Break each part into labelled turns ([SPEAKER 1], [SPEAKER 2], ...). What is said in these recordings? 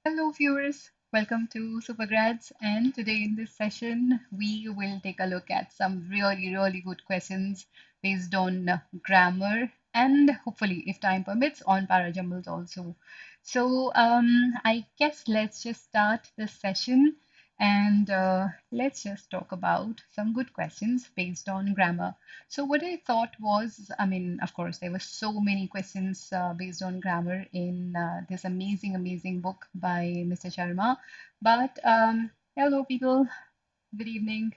[SPEAKER 1] Hello, viewers. Welcome to SuperGrads. And today in this session, we will take a look at some really good questions based on grammar and hopefully, if time permits, on parajumbles also. So, I guess let's just start this session and let's just talk about some good questions based on grammar. So what I thought was, I mean, of course, there were so many questions based on grammar in this amazing book by Mr. Sharma. But hello, people. Good evening.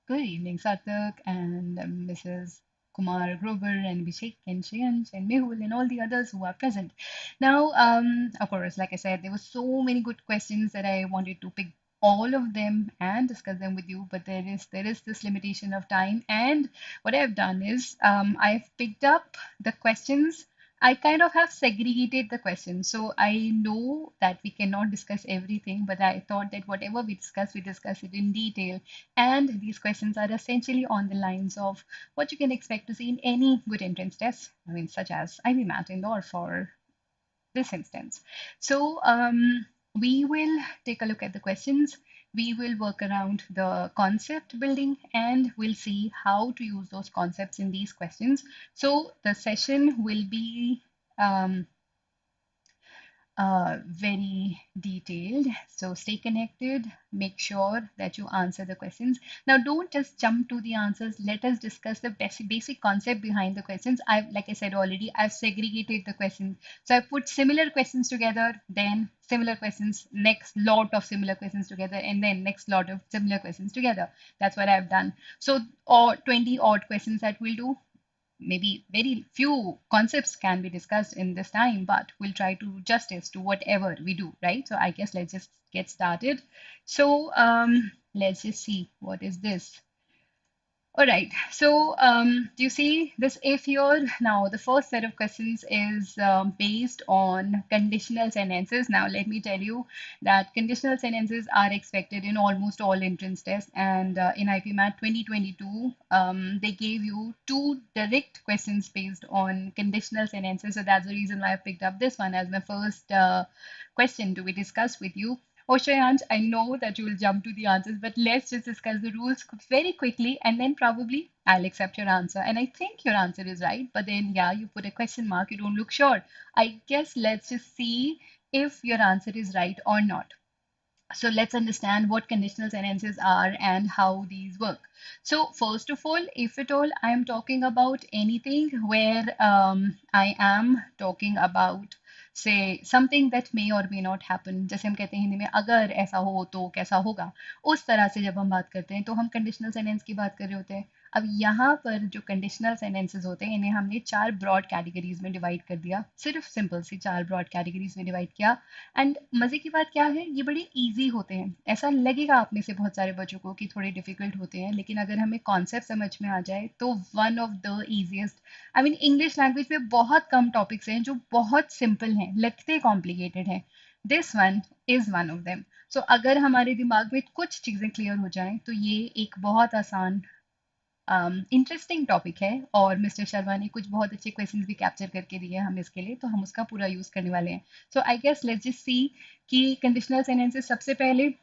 [SPEAKER 1] Good evening, Sarthak and Mrs. Kumar Grover and Abhishek and Shreyansh and Mehul and all the others who are present. Now, of course, like I said, there were so many good questions that I wanted to pick all of them and discuss them with you, but there is this limitation of time. And what I've done is I've picked up the questions. I kind of have segregated the questions. So I know that we cannot discuss everything, but I thought that whatever we discuss it in detail, and these questions are essentially on the lines of what you can expect to see in any good entrance test, I mean, such as IPMAT Indoor for this instance. So we will take a look at the questions. We will work around the concept building and we'll see how to use those concepts in these questions. So the session will be very detailed. So stay connected, make sure that you answer the questions. Now, don't just jump to the answers. Let us discuss the basic concept behind the questions. Like I said already, I've segregated the questions. So I put similar questions together, then similar questions, next lot of similar questions together, and then next lot of similar questions together. That's what I've done. So, or 20 odd questions that we'll do, maybe very few concepts can be discussed in this time, but we'll try to do justice to whatever we do, right? So I guess let's just get started. So let's just see what is this. All right. So, do you see this if here? Now, the first set of questions is based on conditional sentences. Now, let me tell you that conditional sentences are expected in almost all entrance tests. And in IPMAT 2022, they gave you two direct questions based on conditional sentences. So that's the reason why I picked up this one as my first question to be discussed with you. Oh, Shreyansh, I know that you will jump to the answers, but let's just discuss the rules very quickly and then probably I'll accept your answer. And I think your answer is right, but then, yeah, you put a question mark, you don't look sure. I guess let's just see if your answer is right or not. So let's understand what conditional sentences are and how these work. So first of all, if at all I am talking about anything where I am talking about say something that may or may not happen, जैसे हम कहते हैं हिंदी में अगर ऐसा हो तो कैसा होगा, उस तरह से जब हम बात करते हैं तो हम कंडीशनल सेंटेंस की बात कर रहे होते हैं. अब यहाँ पर जो कंडीशनल सेंटेंसेस होते हैं इन्हें हमने चार ब्रॉड कैटेगरीज में डिवाइड कर दिया, सिर्फ सिंपल सी चार ब्रॉड कैटेगरीज में डिवाइड किया. एंड मजे की बात क्या है, ये बड़े इजी होते हैं. ऐसा लगेगा आप में से बहुत सारे बच्चों को कि थोड़े डिफिकल्ट होते हैं, लेकिन अगर हमें कॉन्सेप्ट समझ में आ जाए तो one of the easiest. I mean English language में बहुत कम टॉपिक्स हैं जो बहुत सिंपल हैं, लगते कॉम्प्लिकेटेड हैं. This one is one of them. So अगर हमारे दिमाग में कुछ चीज़ें क्लियर हो जाएं तो ये एक बहुत आसान इंटरेस्टिंग टॉपिक है. और मिस्टर शर्मा ने कुछ बहुत अच्छे क्वेश्चंस भी कैप्चर करके दिए हैं हम इसके लिए, तो हम उसका पूरा यूज़ करने वाले हैं. So I guess let's just see कि कंडीशनल सेंटेंसेस सबसे पहले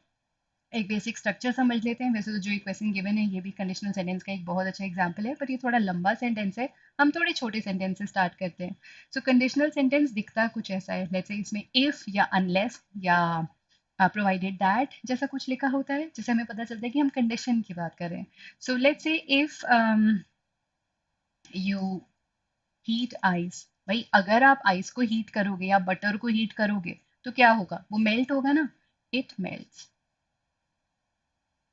[SPEAKER 1] एक बेसिक स्ट्रक्चर समझ लेते हैं. वैसे तो जो ये क्वेश्चन गिवन है ये भी कंडीशनल सेंटेंस का एक बहुत अच्छा एग्जांपल है, पर ये थोड़ा लंबा सेंटेंस है. हम थोड़े छोटे सेंटेंस से स्टार्ट करते हैं. सो कंडीशनल सेंटेंस दिखता कुछ ऐसा है. लेट्स से इसमें इफ या अनलेस या प्रोवाइडेड दैट जैसा कुछ लिखा होता है, जिससे हमें पता चलता है कि हम कंडीशन की बात कर रहे हैं. So let's say if you heat ice, भाई अगर आप आइस को हीट करोगे या बटर को हीट करोगे तो क्या होगा, वो मेल्ट होगा ना. It melts,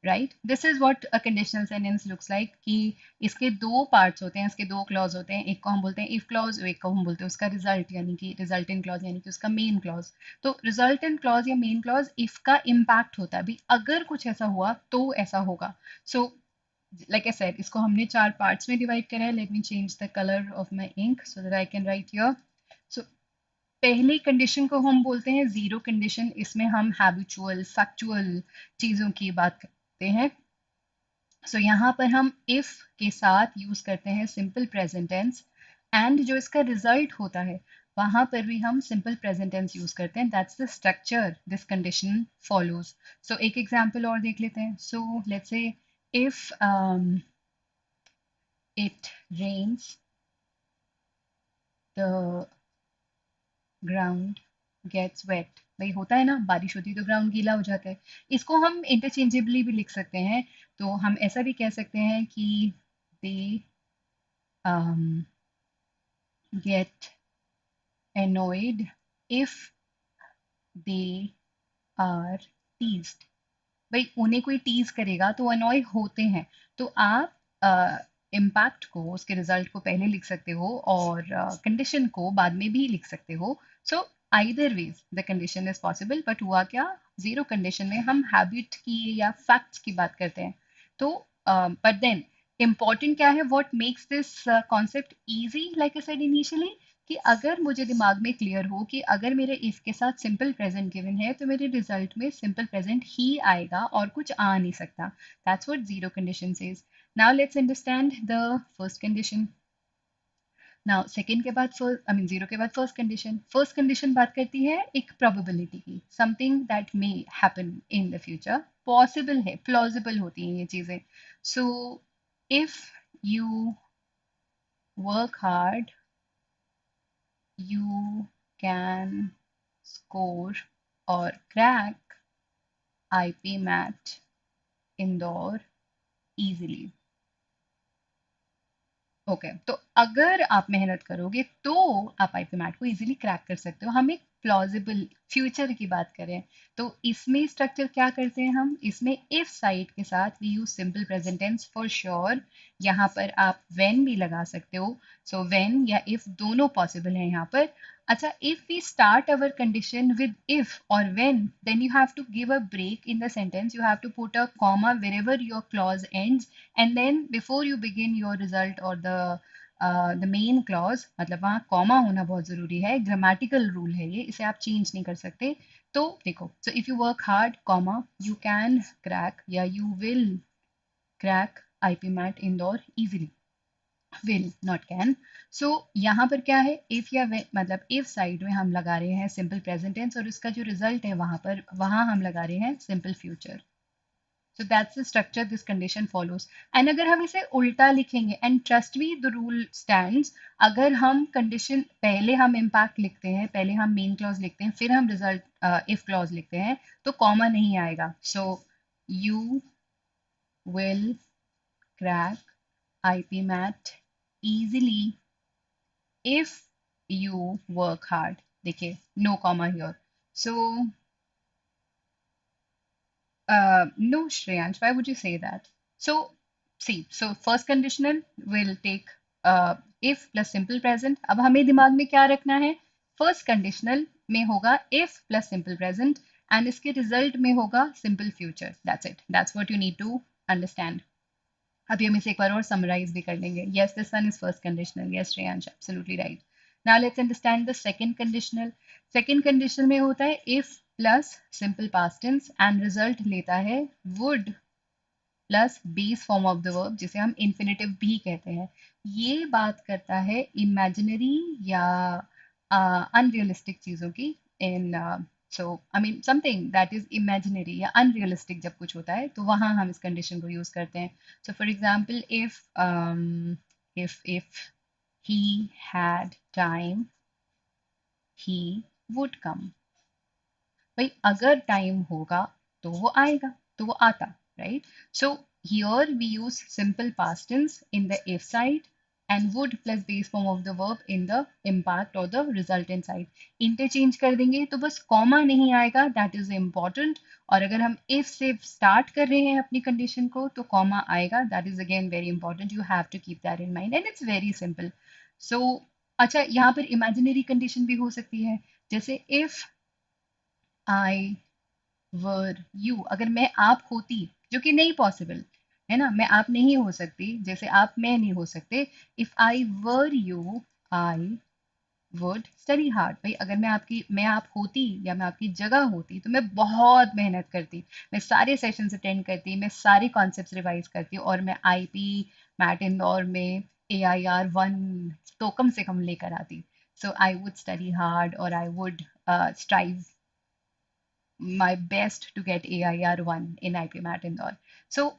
[SPEAKER 1] right. This is what a conditional sentence looks like. कि इसके दो पार्ट्स होते हैं, इसके दो क्लॉज होते हैं. एक को हम बोलते हैं इफ क्लॉज, एक को हम बोलते हैं उसका रिजल्ट यानी कि रिजल्टेंट क्लॉज यानी कि उसका मेन क्लॉज. तो रिजल्टेंट क्लॉज या मेन क्लॉज इफ का इम्पैक्ट होता है, भी अगर कुछ ऐसा हुआ तो ऐसा होगा. सो like I said, इसको हमने चार पार्ट्स में डिवाइड करा है. Let me change the colour of my ink so that I can write here. So पहली कंडीशन को हम बोलते हैं जीरो कंडीशन. इसमें हम हैबिचुअल फैक्चुअल चीज़ों की बात करते हैं. सो यहाँ पर हम इफ के साथ यूज करते हैं सिंपल प्रेजेंट टेंस. एंड जो इसका रिजल्ट होता है, वहां पर भी हम सिंपल प्रेजेंट टेंस यूज करते हैं. That's the structure this condition follows. So एक एग्जांपल और देख लेते हैं. So let's say if it rains, the ground gets wet. भाई होता है ना, बारिश होती है तो ग्राउंड गीला हो जाता है. इसको हम इंटरचेंजेबली भी लिख सकते हैं. तो हम ऐसा भी कह सकते हैं कि they get annoyed if they are teased. भाई उन्हें कोई टीज करेगा तो अनॉय होते हैं. तो आप इम्पैक्ट को, उसके रिजल्ट को पहले लिख सकते हो और कंडीशन को बाद में भी लिख सकते हो. So either ways the condition is possible. But हुआ क्या, जीरो कंडीशन में हम हैबिट की या फैक्ट्स की बात करते हैं. तो बट देन इम्पॉर्टेंट क्या है, what makes this concept easy, like I said initially, कि अगर मुझे दिमाग में क्लियर हो कि अगर मेरे इफ के साथ सिंपल प्रेजेंट गिवन है तो मेरे रिजल्ट में सिंपल प्रेजेंट ही आएगा और कुछ आ नहीं सकता. That's what zero condition says. Now let's understand the first condition. Now second के बाद फर्स्ट, आई मीन जीरो के बाद फर्स्ट कंडीशन बात करती है एक प्रोबेबिलिटी की, something that may happen in the future. Possible है, प्लॉजिबल होती हैं ये चीजें. सो if you work hard you can score or crack IPMAT Indore easily. Okay तो अगर आप मेहनत करोगे तो आप आईपीमैट को इजीली क्रैक कर सकते हो. हम एक प्लॉजिबल फ्यूचर की बात करें तो इसमें स्ट्रक्चर क्या करते हैं हम, इसमें इफ साइड के साथ we use simple present tense for sure. यहाँ पर आप व्हेन भी लगा सकते हो. सो व्हेन या इफ दोनों पॉसिबल है यहाँ पर. अच्छा, if we start our condition with if और when, then you have to give a break in the sentence. You have to put a comma wherever your clause ends, and then before you begin your result or the main clause, मतलब वहाँ comma होना बहुत जरूरी है. Grammatical rule है ये, इसे आप चेंज नहीं कर सकते. तो देखो, so if you work hard comma you can crack या you will crack IPMAT Indore easily. Will not can. So यहाँ पर क्या है, इफ या मतलब इफ साइड में हम लगा रहे हैं सिंपल प्रेजेंट टेंस और इसका जो रिजल्ट है वहां पर, वहां हम लगा रहे हैं simple future. So that's the structure this condition follows. And अगर हम इसे उल्टा लिखेंगे, and trust me the rule stands, अगर हम condition पहले हम impact लिखते हैं, पहले हम main clause लिखते हैं, फिर हम result if clause लिखते हैं, तो comma नहीं आएगा. So you will crack IPMAT easily if you work hard. देखिए no comma here. So no, Shreyansh, why would you say that? So, see, so first conditional will take if plus simple present. अब हमें दिमाग में क्या रखना है? First conditional में होगा if plus simple present and इसके result में होगा simple future. That's it. That's what you need to understand. अभी हम इसे एक बार और summarize भी कर लेंगे. Yes, this one is first conditional. Yes, Shreyansh, absolutely right. Now let's understand the second conditional. Second conditional में होता है if plus simple past tense and result लेता है would plus base form of the verb, जिसे हम infinitive भी कहते हैं. ये बात करता है इमेजिनरी या अनरियलिस्टिक चीजों की. In so I mean something that is imaginary या अनरियलिस्टिक जब कुछ होता है तो वहां हम इस कंडीशन को यूज करते हैं. So for example if he had time he would come. भाई अगर टाइम होगा तो वो आएगा, तो वो आता. Right. So here we use simple past tense in the if side and would plus base form of the verb in the impact or the resultant side. Interchange कर देंगे तो बस कॉमा नहीं आएगा, दैट इज इम्पॉर्टेंट. और अगर हम if से स्टार्ट कर रहे हैं अपनी कंडीशन को तो कॉमा आएगा, that is again very important. You have to keep that in mind and it's very simple. So अच्छा, यहाँ पर इमेजिनरी कंडीशन भी हो सकती है. जैसे इफ आई वर यू, अगर मैं आप होती, जो कि नहीं पॉसिबल है ना, मैं आप नहीं हो सकती, जैसे आप मैं नहीं हो सकते. If I were you I would study hard. भाई अगर मैं आप होती या मैं आपकी जगह होती तो मैं बहुत मेहनत करती, मैं सारे सेशंस अटेंड करती, मैं सारे कॉन्सेप्ट्स रिवाइज करती और मैं आईपी मैट इंदौर में AIR 1 तो कम से कम लेकर आती. So I would study hard, or I would strive my best to get AIR1 in IPMAT Indore. So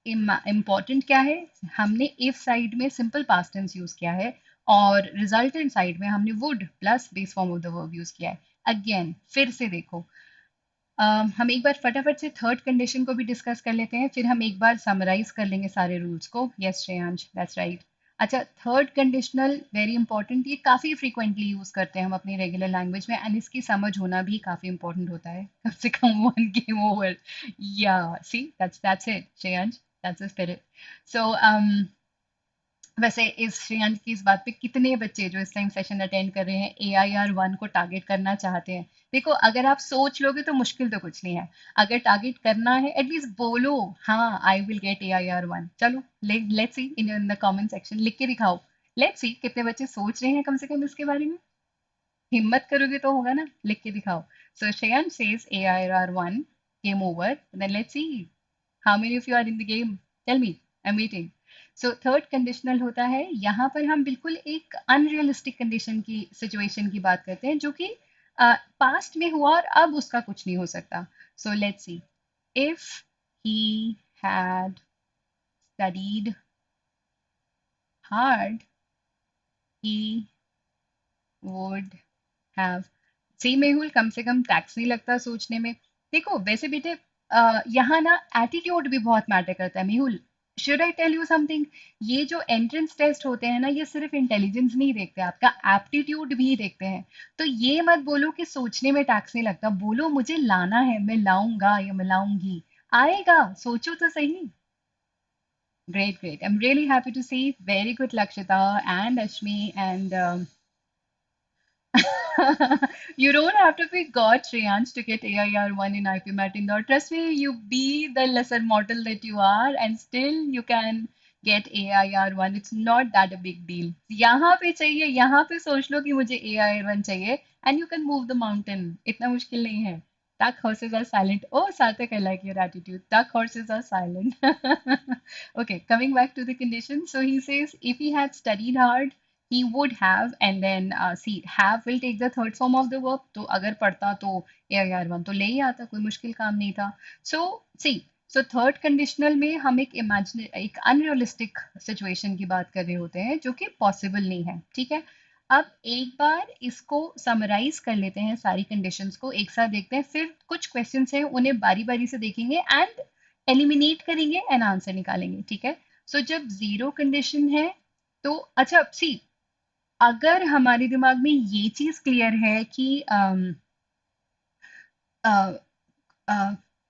[SPEAKER 1] important क्या है, हमने इफ साइड में सिंपल पास्ट टेंस यूज किया है, और रिजल्टेंट साइड में हमने would plus base form of the verb use किया है। अगेन फिर से देखो, हम एक बार फटाफट से थर्ड कंडीशन को भी डिस्कस कर लेते हैं, फिर हम एक बार समराइज कर लेंगे सारे रूल्स को। Yes Shreyansh, that's right. अच्छा, थर्ड कंडीशनल वेरी इंपॉर्टेंट, ये काफ़ी फ्रीक्वेंटली यूज करते हैं हम अपनी रेगुलर लैंग्वेज में, एंड इसकी समझ होना भी काफ़ी इंपॉर्टेंट होता है, कम से कम वन गेम ओवर। या see, that's it Shreyansh, that's the spirit. So वैसे इस श्रेयांश की इस बात पे कितने बच्चे जो इस टाइम सेशन अटेंड कर रहे हैं AIR1 को टारगेट करना चाहते हैं? देखो, अगर आप सोच लोगे तो मुश्किल तो कुछ नहीं है, अगर टारगेट करना है एटलीस्ट बोलो, हाँ आई विल गेट AIR1। चलो let's see in the comment section, लिख के दिखाओ। लेट्स सी कितने बच्चे सोच रहे हैं कम से कम इसके बारे में। हिम्मत करोगे तो होगा ना, लिख के दिखाओ। So Shreyansh says AIR1 came over, then let's see how many of you are in the game. Tell me, I'm waiting. So third conditional होता है, यहाँ पर हम बिल्कुल एक अनरियलिस्टिक कंडीशन की सिचुएशन की बात करते हैं, जो कि पास्ट में हुआ और अब उसका कुछ नहीं हो सकता। So let's see, if he had studied hard he would have. See Mehul, कम से कम टैक्स नहीं लगता सोचने में। देखो वैसे बेटे, यहाँ ना एटीट्यूड भी बहुत मैटर करता है Mehul. Should I tell you something, ये जो एंट्रेंस टेस्ट होते हैं ना, ये सिर्फ इंटेलिजेंस नहीं देखते, आपका एप्टीट्यूड भी देखते हैं। तो ये मत बोलो कि सोचने में टैक्स नहीं लगता, बोलो मुझे लाना है, मैं लाऊंगा या मैं लाऊंगी। आएगा, सोचो तो सही। Great great, I am really happy to see. Very good Lakshita and Ashmi and you don't have to be God, Shreyansh, to get AIR1 in IPMAT Indore. Trust me, you be the lesser mortal that you are, and still you can get AIR1. It's not that a big deal. यहाँ पे चाहिए, यहाँ पे सोच लो कि मुझे AIR1 चाहिए, and you can move the mountain. इतना मुश्किल नहीं है. Duck horses are silent. Oh, Sarthak, I like your attitude. Duck horses are silent. Okay, coming back to the condition. So he says, if he had studied hard, he would have, and then see, have will take the third form of the verb, तो अगर पढ़ता तो AIR1 तो ले ही आता, कोई मुश्किल काम नहीं था। So see, so third conditional में हम एक अनरियलिस्टिक सिचुएशन की बात कर रहे होते हैं, जो कि पॉसिबल नहीं है, ठीक है। अब एक बार इसको समराइज कर लेते हैं, सारी कंडीशंस को एक साथ देखते हैं, फिर कुछ क्वेश्चंस हैं उन्हें बारी बारी से देखेंगे एंड एलिमिनेट करेंगे एंड आंसर निकालेंगे, ठीक है। सो जब जीरो कंडीशन है तो अच्छा सी, अगर हमारे दिमाग में ये चीज क्लियर है कि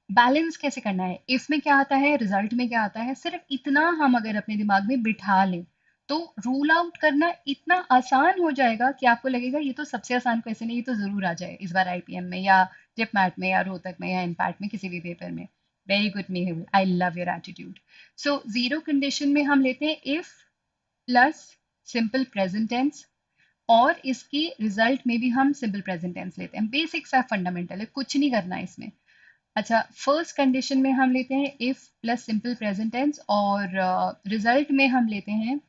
[SPEAKER 1] बैलेंस कैसे करना है, इसमें क्या आता है, रिजल्ट में क्या आता है, सिर्फ इतना हम अगर अपने दिमाग में बिठा लें तो रूल आउट करना इतना आसान हो जाएगा कि आपको लगेगा ये तो सबसे आसान क्वेश्चन है, ये तो जरूर आ जाए इस बार IPM में या जिपमैट में या रोहतक में या इनपैट में, किसी भी पेपर में। Very good Mehul, I love your attitude. So zero condition में हम लेते हैं if plus simple present tense, और इसकी रिजल्ट में भी हम सिंपल प्रेजेंट टेंस लेते हैं। बेसिक सा फंडामेंटल है, कुछ नहीं करना है इसमें। अच्छा, फर्स्ट कंडीशन में हम लेते हैं if plus simple present tense, और रिजल्ट में हम लेते हैं,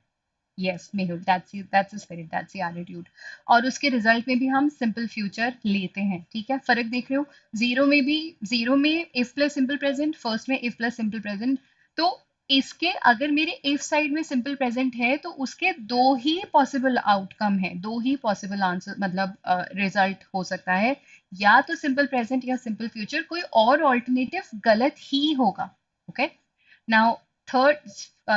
[SPEAKER 1] yes Mehul, that's the spirit, that's the attitude, और उसके रिजल्ट में भी हम सिंपल फ्यूचर लेते हैं, ठीक है। फर्क देख रहे हो, जीरो में भी, जीरो में if plus simple present, first में इफ प्लस सिंपल प्रेजेंट। तो इसके अगर मेरे इफ साइड में सिंपल प्रेजेंट है तो उसके दो ही पॉसिबल आउटकम है, दो ही पॉसिबल आंसर, मतलब रिजल्ट हो सकता है, या तो सिंपल प्रेजेंट या सिंपल फ्यूचर, कोई और ऑल्टरनेटिव गलत ही होगा, okay. Now third,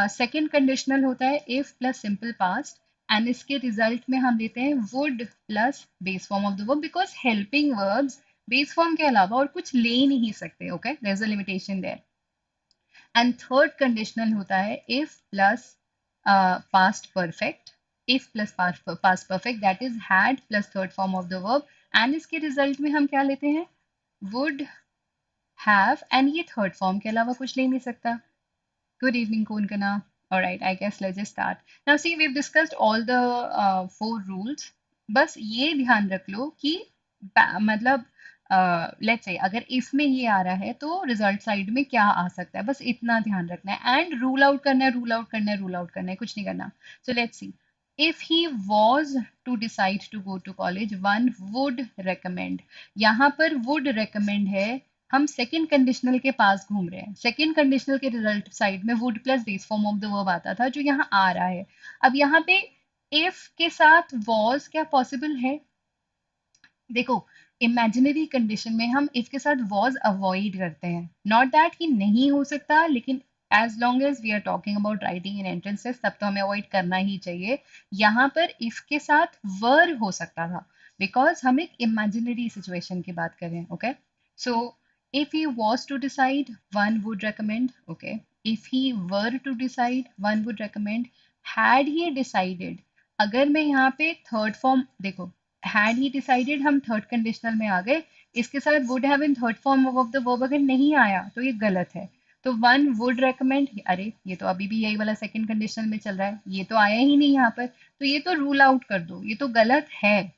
[SPEAKER 1] second conditional होता है if plus simple past, and इसके रिजल्ट में हम लेते हैं would plus base form of the verb, because helping verbs base form के अलावा और कुछ ले नहीं सकते, okay, there is a limitation there. And third conditional होता है if plus past perfect, if plus past perfect, that is had plus third form of the verb, and इसके रिजल्ट में हम क्या लेते हैं, वुड हैव, एंड ये third form के अलावा कुछ ले नहीं सकता। Good evening, Konkana. All right, I guess let's just start. Now, see, we've discussed all the four rules. बस ये ध्यान रख लो कि मतलब लेट्स से अगर इसमें ये आ रहा है तो रिजल्ट साइड में क्या आ सकता है, बस इतना ध्यान रखना है, एंड रूल आउट करना है, रूल आउट करना है, रूल आउट करना है, कुछ नहीं करना। सो let's C, if he was to decide to go to college, one would recommend. यहाँ पर would recommend है, हम सेकंड कंडीशनल के पास घूम रहे हैं. सेकंड कंडीशनल के रिजल्ट साइड में would plus base form of the verb आता था, जो यहाँ आ रहा है. अब यहाँ पे if के साथ was क्या पॉसिबल है? देखो, इमेजिनरी कंडीशन में हम इफ के साथ वॉज अवॉइड करते हैं. नॉट दैट कि नहीं हो सकता, लेकिन as long as we are talking about writing in entrances, तब तो हमें अवॉइड करना ही चाहिए. यहाँ पर इफ के साथ वर हो सकता था, बिकॉज हम एक इमेजिनरी सिचुएशन की बात कर रहे हैं. Okay, so if he was to decide, one would recommend. Okay, if he were to decide, one would recommend. Had he decided, अगर मैं यहाँ पे थर्ड फॉर्म देखो, हैड ही डिसाइडेड हम थर्ड कंडीशनल में आ गए, इसके साथ would have in third form of the verb अगर नहीं आया तो ये गलत है. तो वन वुड रेकमेंड, अरे ये तो अभी भी यही वाला सेकंड कंडीशनल में चल रहा है, ये तो आया ही नहीं यहाँ पर, तो ये तो रूल आउट कर दो, ये तो गलत है.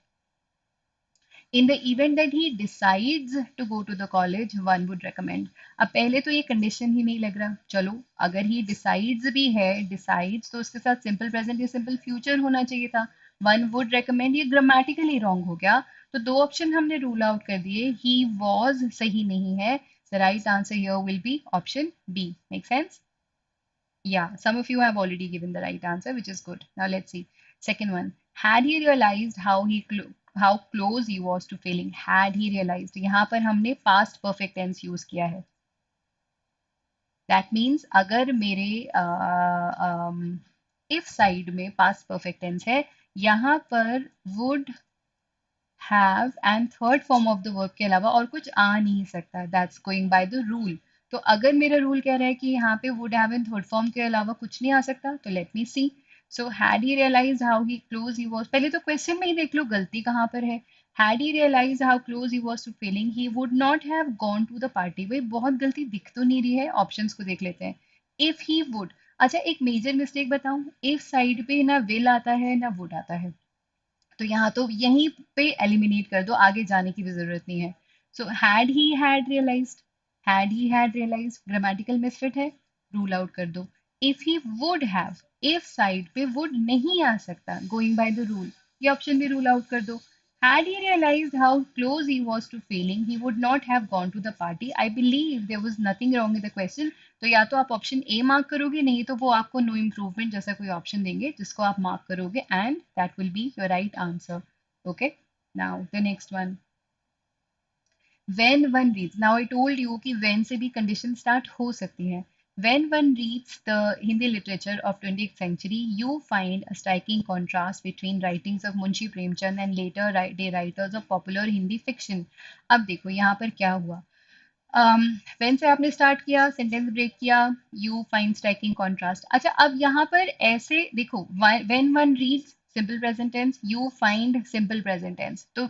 [SPEAKER 1] In the event that he decides to go to the college, one would recommend. अब पहले तो ये कंडीशन ही नहीं लग रहा. चलो, अगर he decides भी है, decides तो उसके साथ सिंपल प्रेजेंट या सिंपल फ्यूचर होना चाहिए था. वन वुड recommend ये ग्रामेटिकली रॉन्ग हो गया. तो दो ऑप्शन हमने रूल आउट कर दिए. he was सही नहीं है. The right answer here will be option B. Make sense? Yeah, some of you have already given the right answer, which is good. Now let's see. Second one. Had he realized how close he was to failing? Had he realized? यहाँ पर हमने past perfect tense use किया है. That means अगर मेरे if side में past perfect tense है, यहाँ पर would have and third form of the verb के अलावा और कुछ आ नहीं सकता. That's going by the rule. तो अगर मेरा रूल कह रहा है कि यहाँ पे would have in third form के अलावा कुछ नहीं आ सकता, तो let me see. So had he realized how he close he was, पहले तो क्वेश्चन में ही देख लो गलती कहाँ पर है. Had he realized how close he was to failing, he would not have gone to the party. भाई बहुत गलती दिख तो नहीं रही है, ऑप्शंस को देख लेते हैं. If he would, अच्छा एक मेजर मिस्टेक बताऊं, if साइड पे ना will आता है ना would आता है, तो यहाँ तो यहीं पे एलिमिनेट कर दो, आगे जाने की भी जरूरत नहीं है. So had he had realised grammatical misfit है, रूल आउट कर दो. If he would have, if side पे वुड नहीं आ सकता, गोइंग बाय द रूल, ये ऑप्शन भी रूल आउट कर दो. Had he realized how close he was to failing, he would not have gone to the party. I believe there was nothing wrong with the question. तो या तो आप option A mark करोगे, नहीं तो वो आपको नो इम्प्रूवमेंट जैसा कोई ऑप्शन देंगे जिसको आप मार्क करोगे, and that will be your right answer. Okay, now the next one. when one reads, now I told you कि when से भी condition start हो सकती है. When one reads the Hindi literature of 20th century, you find a striking contrast between writings of Munshi Premchand and later day writers of popular Hindi fiction. अब देखो यहाँ पर क्या हुआ. वेन से आपने स्टार्ट किया, सेंटेंस ब्रेक किया, यू फाइंड स्ट्राइकिंग कॉन्ट्रास्ट. अच्छा, अब यहाँ पर ऐसे देखो, when one reads simple present tense, you find simple present tense, तो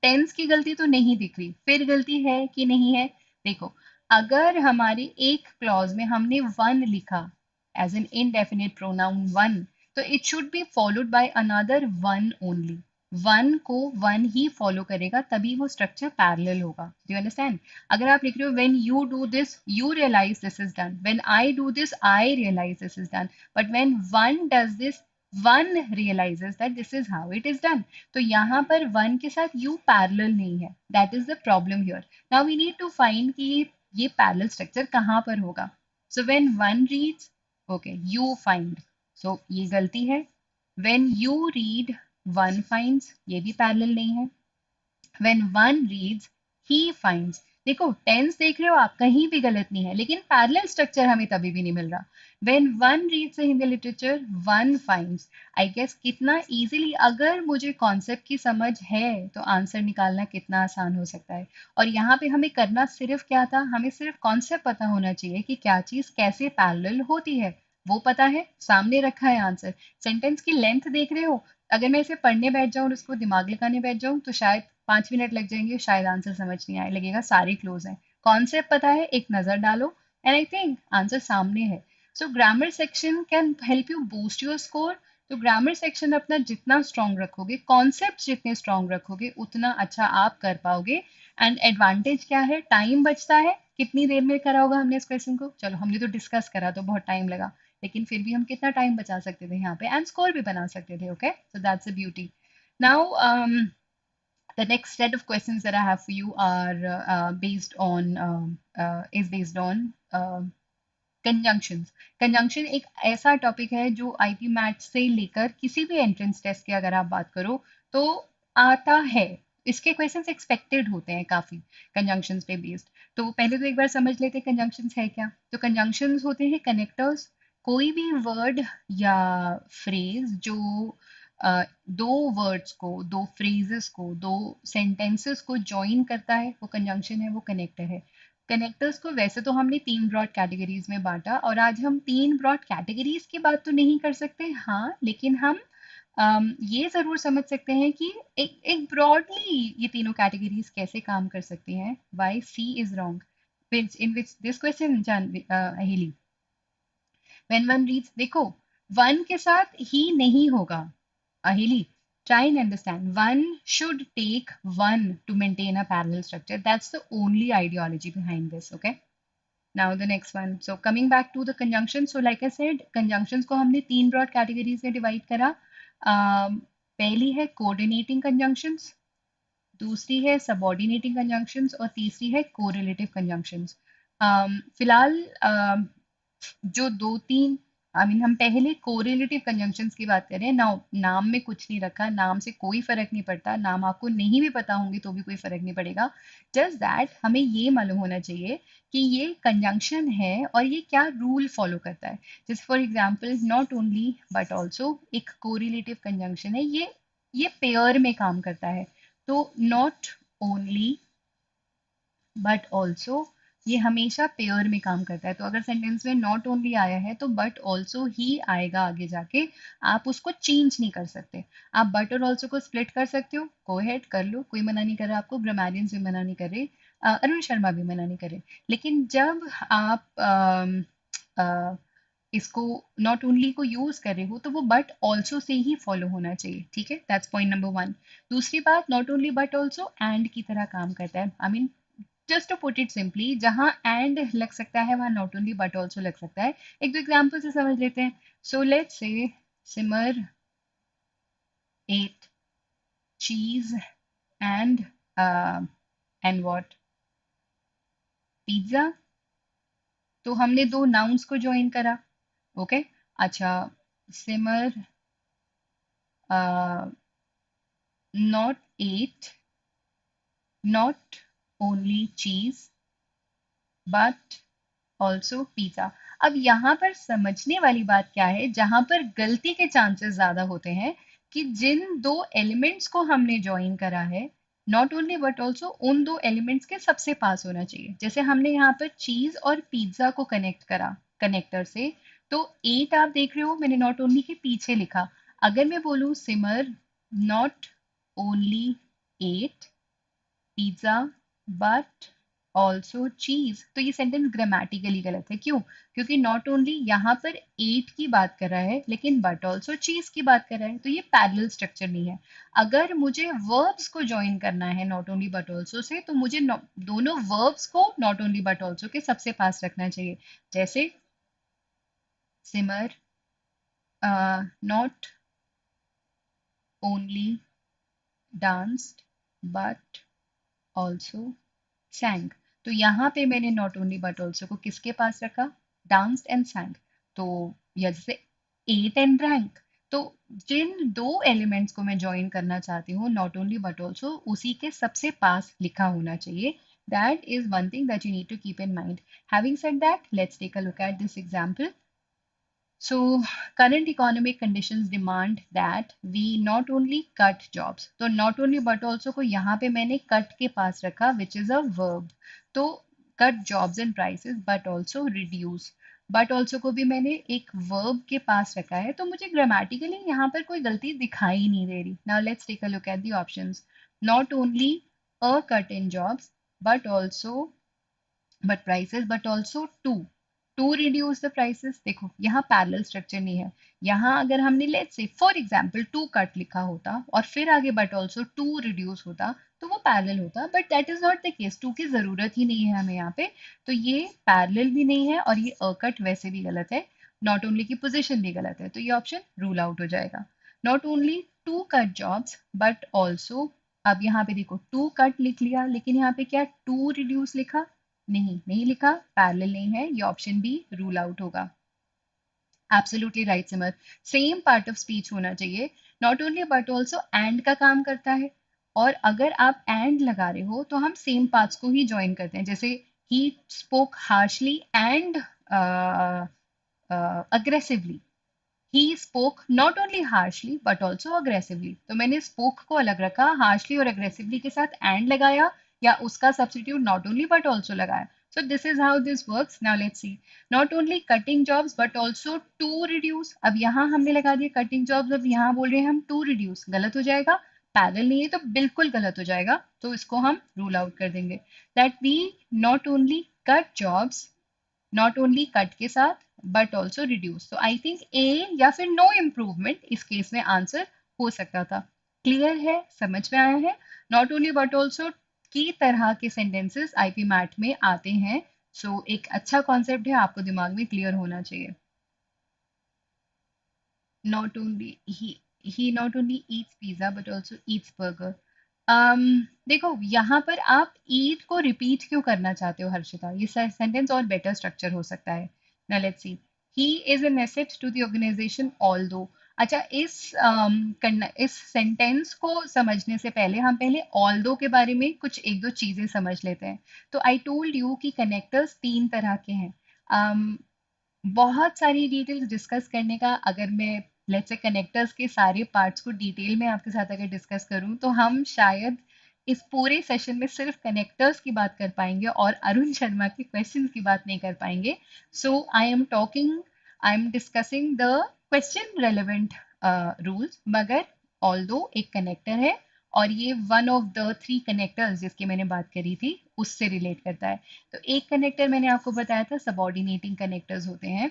[SPEAKER 1] टेंस की गलती तो नहीं दिख रही, फिर गलती है कि नहीं है. देखो, अगर हमारे एक क्लॉज में हमने वन लिखा as an indefinite pronoun one, तो it should be followed by another one only. One को वन ही फॉलो करेगा, तभी वो स्ट्रक्चर पैरेलल होगा. Do you understand? अगर आप लिख रहे हो when you do this you realize this is done, when I do this I realize this is done, but when one does this one realizes that this is how it is done. तो यहाँ पर one के साथ you parallel नहीं है. That is the problem here. Now we need to find कि ये parallel structure कहाँ पर होगा. So when one reads, okay, you find, so ये गलती है. When you read, one finds, ये भी पैरेलल नहीं है. When one reads, he finds. देखो, टेंस देख रहे हो आप, कहीं भी गलत नहीं है, लेकिन पैरेलल स्ट्रक्चर हमें तभी भी नहीं मिल रहा. When one reads Hindi literature, one finds. I guess कितना इजीली, अगर मुझे कॉन्सेप्ट की समझ है तो आंसर निकालना कितना आसान हो सकता है. और यहाँ पे हमें करना सिर्फ क्या था, हमें सिर्फ कॉन्सेप्ट पता होना चाहिए कि क्या चीज कैसे पैरेलल होती है, वो पता है, सामने रखा है आंसर. सेंटेंस की लेंथ देख रहे हो, अगर मैं इसे पढ़ने बैठ जाऊँ और उसको दिमाग लगाने बैठ जाऊँ तो शायद 5 मिनट लग जाएंगे, शायद आंसर समझ नहीं आए, लगेगा सारे क्लोज हैं. कॉन्सेप्ट पता है, एक नजर डालो, एंड आई थिंक आंसर सामने है. So grammar section can help you boost your score. तो ग्रामर सेक्शन अपना जितना स्ट्रांग रखोगे, कॉन्सेप्ट जितने स्ट्रांग रखोगे, उतना अच्छा आप कर पाओगे. एंड एडवांटेज क्या है, टाइम बचता है. कितनी देर में करा होगा हमने इस क्वेश्चन को, चलो हमने तो डिस्कस करा तो बहुत टाइम लगा. लेकिन फिर भी हम कितना टाइम बचा सकते थे यहाँ पे एंड स्कोर भी बना सकते थे. Okay, so that's a beauty. Now the next set of questions that I have for you are based on is based on conjunctions. Conjunction एक ऐसा टॉपिक है जो आईपी मैथ से लेकर किसी भी एंट्रेंस टेस्ट की अगर आप बात करो तो आता है. इसके क्वेश्चंस एक्सपेक्टेड होते हैं काफी कंजंक्शंस पे बेस्ड. तो पहले तो एक बार समझ लेते हैं कंजंक्शंस है क्या. तो कंजंक्शंस होते हैं कनेक्टर्स. कोई भी वर्ड या फ्रेज जो दो वर्ड्स को, दो फ्रेजेस को, दो सेंटेंसेस को ज्वाइन करता है वो कंजंक्शन है, वो कनेक्टर है. कनेक्टर्स को वैसे तो हमने तीन ब्रॉड कैटेगरीज में बांटा और आज हम तीन ब्रॉड कैटेगरीज की बात तो नहीं कर सकते, हाँ, लेकिन हम ये जरूर समझ सकते हैं कि एक ब्रॉडली ये तीनों कैटेगरीज कैसे काम कर सकती हैं. Y C is wrong in which this question, अहिली, when one reads, देखो, वन के साथ ही नहीं होगा. अहिली, try and understand. One should take one to maintain a parallel structure. That's the only ideology behind this. Okay. Now the next one. So coming back to the conjunctions. So like I said, conjunctions को हमने तीन broad categories में divide करा. पहली है coordinating conjunctions, दूसरी है subordinating conjunctions और तीसरी है correlative conjunctions. फिलहाल जो दो तीन हम पहले कोरिलेटिव कंजंक्शंस की बात करें ना. नाम में कुछ नहीं रखा, नाम से कोई फर्क नहीं पड़ता, नाम आपको नहीं भी पता होंगे तो भी कोई फर्क नहीं पड़ेगा. जस्ट दैट हमें ये मालूम होना चाहिए कि ये कंजंक्शन है और ये क्या रूल फॉलो करता है. जैसे for example not only but also एक कोरिलेटिव कंजंक्शन है, ये पेयर में काम करता है. तो नॉट ओनली बट ऑल्सो ये हमेशा पेयर में काम करता है. तो अगर सेंटेंस में नॉट ओनली आया है तो बट ऑल्सो ही आएगा आगे जाके. आप उसको चेंज नहीं कर सकते. आप बट और ऑल्सो को स्प्लिट कर सकते हो, गो हेड कर लो, कोई मना नहीं कर रहा आपको, ग्रामेरियंस भी मना नहीं कर रहे, अरुण शर्मा भी मना नहीं कर रहे. लेकिन जब आप इसको नॉट ओनली को यूज कर रहे हो तो वो but also say he follow होना चाहिए. ठीक है, दैट्स पॉइंट नंबर वन. दूसरी बात, not only but also and की तरह काम करता है. Just to put it simply, जहां एंड लग सकता है वहां नॉट ओनली बट ऑल्सो लग सकता है. एक दो एग्जाम्पल से समझ लेते हैं. So let's say Simar ate cheese and and what, pizza. तो हमने दो नाउन्स को ज्वाइन करा. ओके, अच्छा, Simar not ate not only cheese but also pizza. अब यहाँ पर समझने वाली बात क्या है, जहां पर गलती के चांसेस ज्यादा होते हैं कि जिन दो एलिमेंट्स को हमने ज्वाइन करा है नॉट ओनली बट ऑल्सो उन दो एलिमेंट्स के सबसे पास होना चाहिए. जैसे हमने यहाँ पर चीज और पिज्जा को कनेक्ट करा कनेक्टर से, तो एट आप देख रहे हो मैंने नॉट ओनली के पीछे लिखा. अगर मैं बोलूँ Simar not only ate pizza but also cheese, तो ये सेंटेंस ग्रामेटिकली गलत है. क्यों? क्योंकि नॉट ओनली यहाँ पर एट की बात कर रहा है लेकिन बट ऑल्सो चीज की बात कर रहा है, तो ये पैरेलल स्ट्रक्चर नहीं है. अगर मुझे वर्ब्स को ज्वाइन करना है not only but also say तो मुझे दोनों वर्ब्स को नॉट ओनली बट ऑल्सो के सबसे पास रखना चाहिए. जैसे Simar not only danced but also sang. तो यहाँ पे मैंने नॉट ओनली बट ऑल्सो को किसके पास रखा? Danced and सैंग. तो या जैसे एट एंड रैंक, तो जिन दो एलिमेंट्स को मैं ज्वाइन करना चाहती हूँ नॉट ओनली बट ऑल्सो उसी के सबसे पास लिखा होना चाहिए. That is one thing that you need to keep in mind. Having said that, let's take a look at this example. So current economic conditions demand that we not only cut jobs. तो not only but also को यहाँ पे मैंने cut के पास रखा which is a verb. तो cut jobs and prices but also reduce. But also को भी मैंने एक verb के पास रखा है, तो मुझे grammatically यहाँ पर कोई गलती दिखाई नहीं दे रही. Now let's take a look at the options. Not only a cut in jobs but also but prices but also to reduce the prices. देखो यहाँ पैरेलल स्ट्रक्चर नहीं है. यहाँ अगर हमने let's say for example to cut लिखा होता और फिर आगे बट ऑल्सो टू रिड्यूस होता तो वो पैरेलल होता, but that is not the case. To की जरूरत ही नहीं है हमें यहाँ पे, तो ये पैरेलल भी नहीं है और ये अ कट वैसे भी गलत है. नॉट ओनली की पोजीशन भी गलत है, तो ये ऑप्शन रूल आउट हो जाएगा। Not only to cut jobs but also, अब यहाँ पे देखो टू कट लिख लिया, लेकिन यहाँ पे क्या टू रिड्यूस लिखा? नहीं, नहीं लिखा, पैरेलल नहीं है, ये ऑप्शन बी रूल आउट होगा। Absolutely right Simar, same part of speech होना चाहिए। Not only but also and का काम करता है, और अगर आप एंड लगा रहे हो तो हम सेम पार्ट्स को ही ज्वाइन करते हैं, जैसे he spoke harshly and aggressively, he spoke not only harshly but also aggressively, तो मैंने स्पोक को अलग रखा, हार्शली और अग्रेसिवली के साथ एंड लगाया, या उसका substitute not only but also लगाया। So this is how this works. Now let's see. Not only cutting jobs but also to reduce. अब यहाँ हमने लगा दिया cutting jobs, अब यहाँ बोल रहे हैं हम to reduce, गलत हो जाएगा, पैरेलल नहीं है तो बिल्कुल गलत हो जाएगा, तो इसको हम रूल आउट कर देंगे। That we not only cut jobs, not only cut के साथ बट ऑल्सो रिड्यूस, तो आई थिंक ए या फिर नो इम्प्रूवमेंट इस केस में आंसर हो सकता था। क्लियर है, समझ में आया है? नॉट ओनली बट ऑल्सो की तरह के सेंटेंसेस आईपी मैट में आते हैं, सो एक अच्छा कॉन्सेप्ट है, आपको दिमाग में क्लियर होना चाहिए। not only he not only eats pizza but also eats burger. देखो यहाँ पर आप ईट को रिपीट क्यों करना चाहते हो हर्षिता? ये सेंटेंस और बेटर स्ट्रक्चर हो सकता है। ना let's see, he is an asset to the organisation although. अच्छा, इस सेंटेंस को समझने से पहले हम पहले ऑल्दो के बारे में कुछ एक दो चीजें समझ लेते हैं। तो आई टोल्ड यू कि कनेक्टर्स तीन तरह के हैं। बहुत सारी डिटेल्स डिस्कस करने का, अगर मैं लेट्स से कनेक्टर्स के सारे पार्ट्स को डिटेल में आपके साथ अगर डिस्कस करूं तो हम शायद इस पूरे सेशन में सिर्फ कनेक्टर्स की बात कर पाएंगे और अरुण शर्मा के क्वेश्चंस की बात नहीं कर पाएंगे। So I am discussing the question relevant rules, मगर ऑल्दो एक कनेक्टर है और ये one of the three connectors जिसकी मैंने बात करी थी उससे रिलेट करता है। तो एक कनेक्टर मैंने आपको बताया था, सबऑर्डिनेटिंग कनेक्टर्स होते हैं,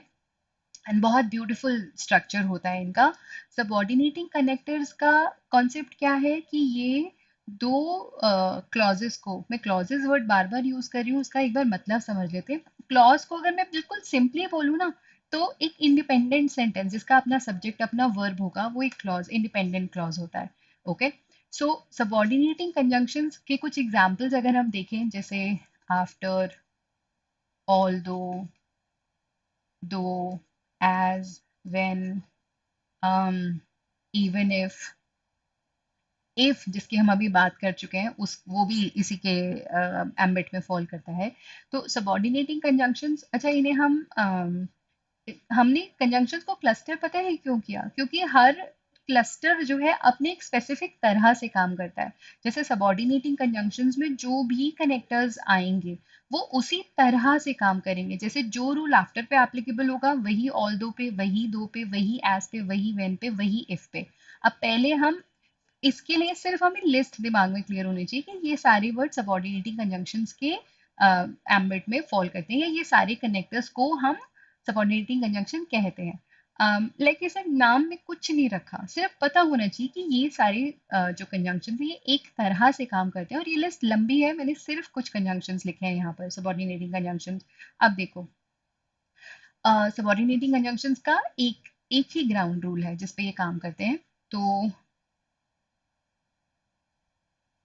[SPEAKER 1] एंड बहुत ब्यूटीफुल स्ट्रक्चर होता है इनका। सबऑर्डिनेटिंग कनेक्टर्स का कॉन्सेप्ट क्या है कि ये दो क्लॉजेस को, मैं क्लॉजेस वर्ड बार बार यूज कर रही हूँ, उसका एक बार मतलब समझ लेते हैं। क्लॉज को अगर मैं बिल्कुल सिंपली बोलूँ ना, तो एक इंडिपेंडेंट सेंटेंस जिसका अपना सब्जेक्ट अपना वर्ब होगा, वो एक क्लॉज, इंडिपेंडेंट क्लॉज होता है। ओके, सो सबऑर्डिनेटिंग कंजंक्शंस के कुछ एग्जांपल्स अगर हम देखें, जैसे after, although, though, as, when, even if जिसकी हम अभी बात कर चुके हैं, उस वो भी इसी के एम्बिट में फॉल करता है। तो सबऑर्डिनेटिंग कंजंक्शंस, अच्छा इन्हें हमने कंजंक्शंस को क्लस्टर पता है क्यों किया? क्योंकि हर क्लस्टर जो है अपने एक स्पेसिफिक तरह से काम करता है। जैसे सबऑर्डिनेटिंग कंजंक्शंस में जो भी कनेक्टर्स आएंगे वो उसी तरह से काम करेंगे, जैसे जो रूल आफ्टर पे एप्लीकेबल होगा वही ऑल्दो पे, वही दो पे, वही एज पे, वही व्हेन पे, वही इफ पे। अब पहले हम इसके लिए सिर्फ हमें लिस्ट दिमाग में क्लियर होनी चाहिए कि ये सारे वर्ड सबऑर्डिनेटिंग कंजंक्शंस के एम्बिट में फॉल करते हैं, या ये सारे कनेक्टर्स को हम सबऑर्डिनेटिंग कंजंक्शन कहते हैं। लाइक इसे नाम में कुछ नहीं रखा, सिर्फ पता होना चाहिए कि ये सारे जो कंजंक्शन है ये एक तरह से काम करते हैं, और ये लिस्ट लंबी है, मैंने सिर्फ कुछ कंजंक्शंस लिखे हैं यहाँ पर, सबऑर्डिनेटिंग कंजंक्शंस। अब देखो, सबऑर्डिनेटिंग कंजंक्शंस का एक ही ग्राउंड रूल है जिसपे ये काम करते हैं। तो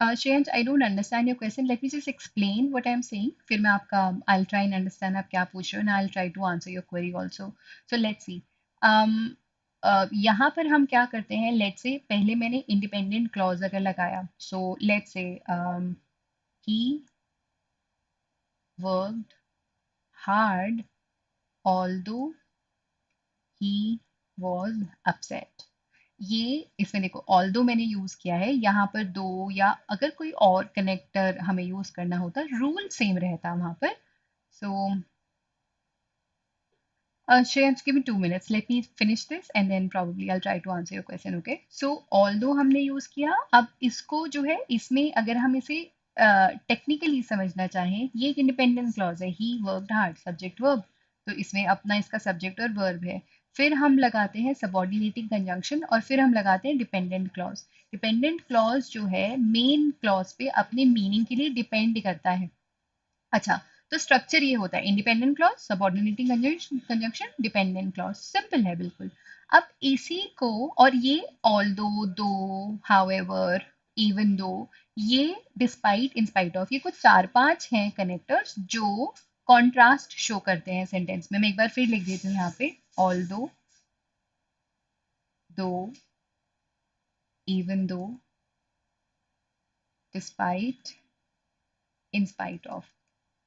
[SPEAKER 1] Shreyansh, I don't understand your question. Let me just explain what I'm saying. फिर मैं आपका I'll try and understand आप क्या पूछ रहे हो, and I'll try to answer your query also. So let's see. Um, यहाँ पर हम क्या करते हैं, let's say पहले मैंने independent clause अगर लगाया, so let's say he worked hard although he was upset. ये इसमें देखो ऑल्दो मैंने यूज किया है, यहाँ पर दो या अगर कोई और कनेक्टर हमें यूज करना होता, रूल सेम रहता वहां पर। सो Shreyansh, give me 2 minutes. Let me finish this and then probably I'll try to answer your question. Okay. So although हमने यूज किया, अब इसको जो है इसमें अगर हम इसे टेक्निकली समझना चाहें, ये एक इंडिपेंडेंट क्लॉज है, he worked hard, subject verb, तो इसमें अपना इसका सब्जेक्ट और वर्ब है। फिर हम लगाते हैं सबऑर्डिनेटिंग कंजंक्शन और फिर हम लगाते हैं डिपेंडेंट क्लॉज। डिपेंडेंट क्लॉज जो है मेन क्लॉज पे अपने मीनिंग के लिए डिपेंड करता है। अच्छा, तो स्ट्रक्चर ये होता है, independent clause, subordinating conjunction, dependent clause, simple है बिल्कुल। अब इसी को, और ये ऑल्दो, दो, हाउएवर, इवन दो, ये डिस्पाइट, इन स्पाइट ऑफ, ये कुछ चार पांच हैं कनेक्टर्स जो कॉन्ट्रास्ट शो करते हैं सेंटेंस में। मैं एक बार फिर लिख देती हूँ यहाँ पे, although, though, even though, despite, in spite of,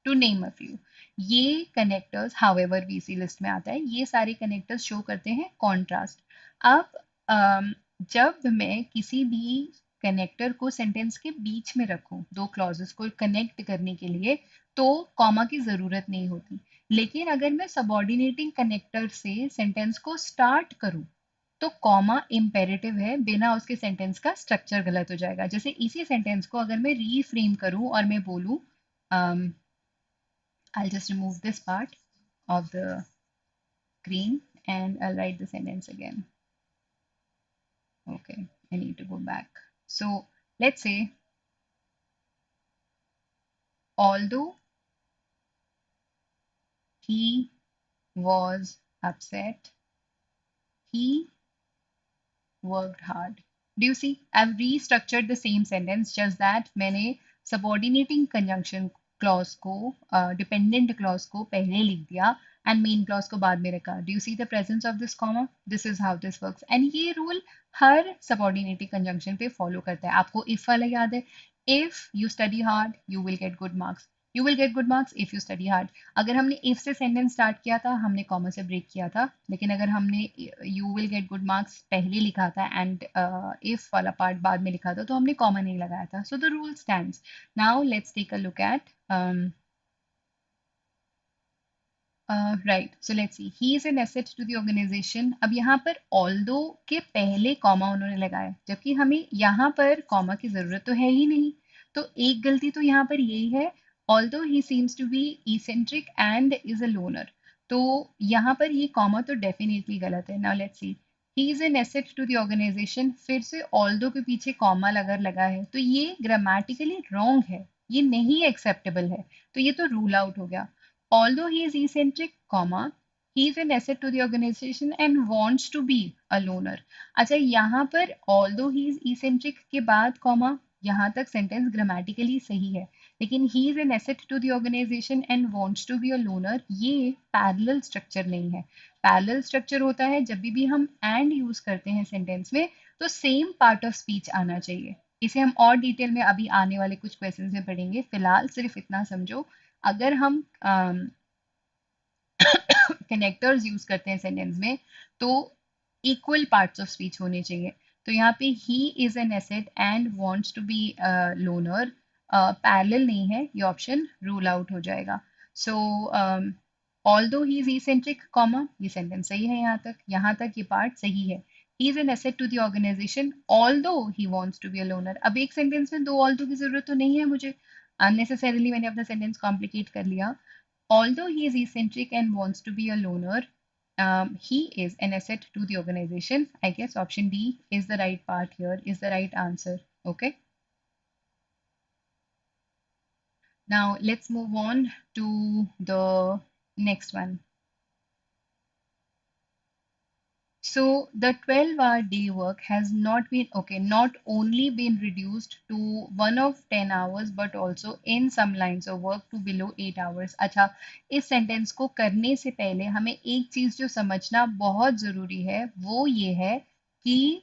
[SPEAKER 1] to name a few. ये कनेक्टर्स, हाउएवर भी इसी लिस्ट में आता है, ये सारे कनेक्टर्स शो करते हैं कॉन्ट्रास्ट। अब जब मैं किसी भी कनेक्टर को सेंटेंस के बीच में रखूं, दो क्लॉजेस को कनेक्ट करने के लिए, तो कॉमा की जरूरत नहीं होती। लेकिन अगर मैं सबऑर्डिनेटिंग कनेक्टर से सेंटेंस को स्टार्ट करूं, तो कॉमा इम्पेरेटिव है, बिना उसके सेंटेंस का स्ट्रक्चर गलत हो जाएगा। जैसे इसी सेंटेंस को अगर मैं रीफ्रेम करूं और मैं बोलूं, I'll just remove this part of the screen and I'll write the sentence again. Okay, I need to go back. So let's say, although he was upset, he worked hard. Do you see? I've restructured the same sentence, just that मैंने subordinating conjunction clause को, dependent clause को पहले लिख दिया and main clause को बाद में रखा. Do you see the presence of this comma? This is how this works. And ये rule हर subordinating conjunction पे follow करता है. आपको if वाला याद है? If you study hard, you will get good marks. You will get good marks if you study hard. अगर हमने if से सेंटेंस स्टार्ट किया था, हमने कॉमा से ब्रेक किया था। लेकिन अगर हमने you will get good marks पहले लिखा था एंड if वाला पार्ट बाद में लिखा था, तो हमने कॉमा नहीं लगाया था। So the rule stands. Now let's take a look at right, so let's see, he is an asset to the organisation. अब यहाँ पर ऑल्दो के पहले कॉमा उन्होंने लगाया, जबकि हमें यहाँ पर कॉमा की जरूरत तो है ही नहीं। तो एक गलती तो यहाँ पर यही है, although he seems to be eccentric and is a loner. तो यहाँ पर ये कॉमा तो डेफिनेटली गलत है। Now let's see, he is an asset to the organisation, फिर से ऑल्दो के पीछे कॉमा अगर लगा है, तो ये ग्रामेटिकली रॉन्ग है, ये नहीं एक्सेप्टेबल है। तो ये तो रूल आउट हो गया। Although he is eccentric, comma, he is an asset to the organization and wants to be a loner. अच्छा, यहाँ पर although he is eccentric के बाद comma, यहाँ तक सेंटेंस ग्रामेटिकली सही है। लेकिन he is an asset to the organization and wants to be a loner, ये पैरेलल स्ट्रक्चर नहीं है। पैरेलल स्ट्रक्चर होता है जब भी हम and यूज करते हैं सेंटेंस में, तो सेम पार्ट ऑफ स्पीच आना चाहिए। इसे हम और डिटेल में अभी आने वाले कुछ क्वेश्चंस में पढ़ेंगे। फिलहाल सिर्फ इतना समझो, अगर हम कनेक्टर्स यूज करते हैं सेंटेंस में, तो इक्वल पार्ट्स ऑफ स्पीच होने चाहिए। तो यहाँ पे he is an asset and wants to be loner parallel नहीं है, ये ऑप्शन रूल आउट हो जाएगा। So although he is eccentric comma, ये सेंटेंस सही है, यहाँ तक ये पार्ट सही है। He is an asset to the organisation although he wants to be a loner. अब एक सेंटेंस में दो ऑल्दो की जरूरत तो नहीं है मुझे, अननेसेसरीली मैंने अपना सेंटेंस कॉम्प्लिकेट कर लिया। Although he is eccentric and wants to be a loner, he is an asset to the organization. I guess option D is the right part here, is the right answer. Okay. Now let's move on to the next one. So the 12-hour day work has not only been reduced to one of 10 hours, but also in some lines of work to below 8 hours. अच्छा, इस sentence को करने से पहले हमें एक चीज जो समझना बहुत जरूरी है, वो ये है कि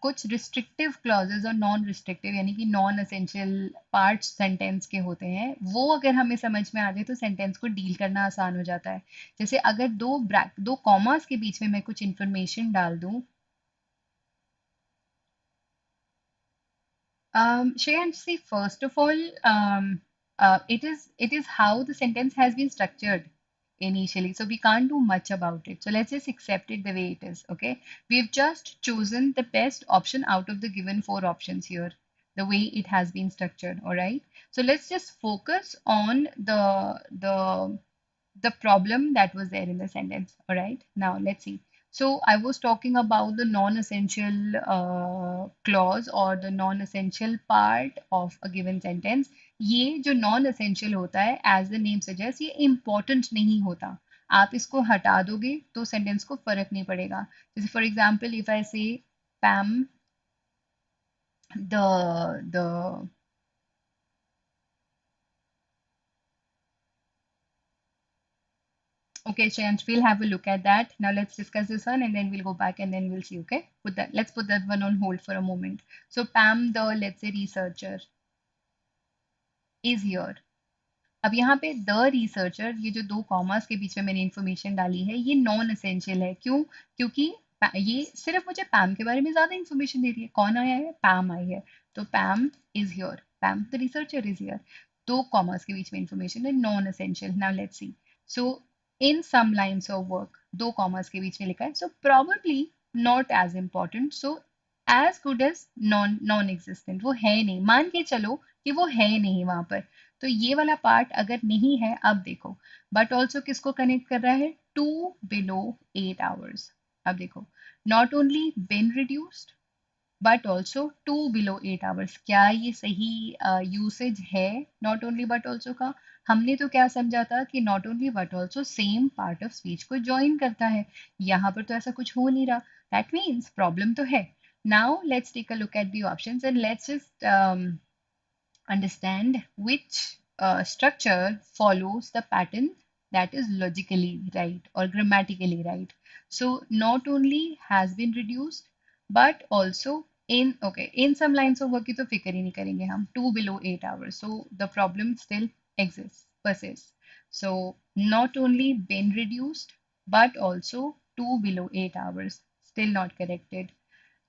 [SPEAKER 1] कुछ रिस्ट्रिक्टिव क्लॉजेज और नॉन रिस्ट्रिक्टिव, यानी कि नॉन एसेंशियल पार्ट्स सेंटेंस के होते हैं, वो अगर हमें समझ में आ जाए तो सेंटेंस को डील करना आसान हो जाता है। जैसे अगर दो कॉमास के बीच में मैं कुछ इंफॉर्मेशन डाल दूं, Shreyansh, see, first of all, it is how the sentence has been structured initially, so we can't do much about it. So let's just accept it the way it is. Okay, we've just chosen the best option out of the given four options here, the way it has been structured. All right. So let's just focus on the problem that was there in the sentence. All right. Now let's see. So I was talking about the non-essential clause or the non-essential part of a given sentence. ये जो non-essential होता है, as the name suggests, ये important नहीं होता. आप इसको हटा दोगे तो सेंटेंस को फर्क नहीं पड़ेगा. जैसे फॉर एग्जाम्पल इफ आई से Pam, the okay, Chance, we'll have a look at that. Now let's discuss this one and then we'll go back and then we'll see, okay? Let's put that one on hold for a moment. So Pam, the let's say researcher, is here. अब यहाँ पे the researcher, ये जो दो commas के बीच में मैंने इन्फॉर्मेशन डाली है, ये नॉन एसेंशियल है. क्यों? क्योंकि ये सिर्फ मुझे पैम के बारे में ज्यादा इन्फॉर्मेशन दे रही है. कौन आया है? पैम आई है. तो Pam is here, Pam the researcher is here. दो कॉमर्स के बीच में इन्फॉर्मेशन है, non essential. Now let's see. So in some lines of work, दो कॉमर्स के बीच में लिखा है. So probably not as important. So as good as non non existent, वो है नहीं. मान के चलो कि वो है नहीं वहां पर. तो ये वाला पार्ट अगर नहीं है, अब देखो, बट ऑल्सो किसको कनेक्ट कर रहा है? To below 8 hours. अब देखो, not only been reduced but also to below 8 hours. क्या ये सही यूसेज है नॉट ओनली बट ऑल्सो का? हमने तो क्या समझा था कि not only but also same part of speech को ज्वाइन करता है. यहाँ पर तो ऐसा कुछ हो नहीं रहा. दैट मीन्स प्रॉब्लम तो है. Now let's take a look at the options and let's just understand which structure follows the pattern that is logically right or grammatically right. So not only has been reduced, but also in some lines of work की तो फिक्र ही नहीं करेंगे हम. 2 below 8 hours. So the problem still exists, persists. So not only been reduced, but also 2 below 8 hours. Still not corrected.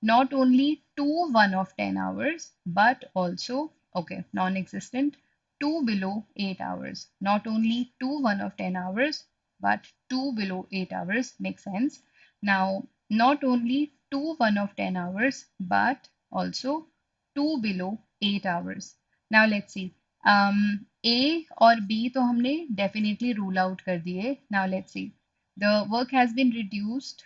[SPEAKER 1] Not only two 1 of 10 hours, but also, okay, non-existent, two below 8 hours. Not only two 1 of 10 hours, but two below 8 hours makes sense. Now, not only two 1 of 10 hours, but also two below 8 hours. Now, let's see. A और B तो हमने definitely rule out कर दिए. Now, let's see. The work has been reduced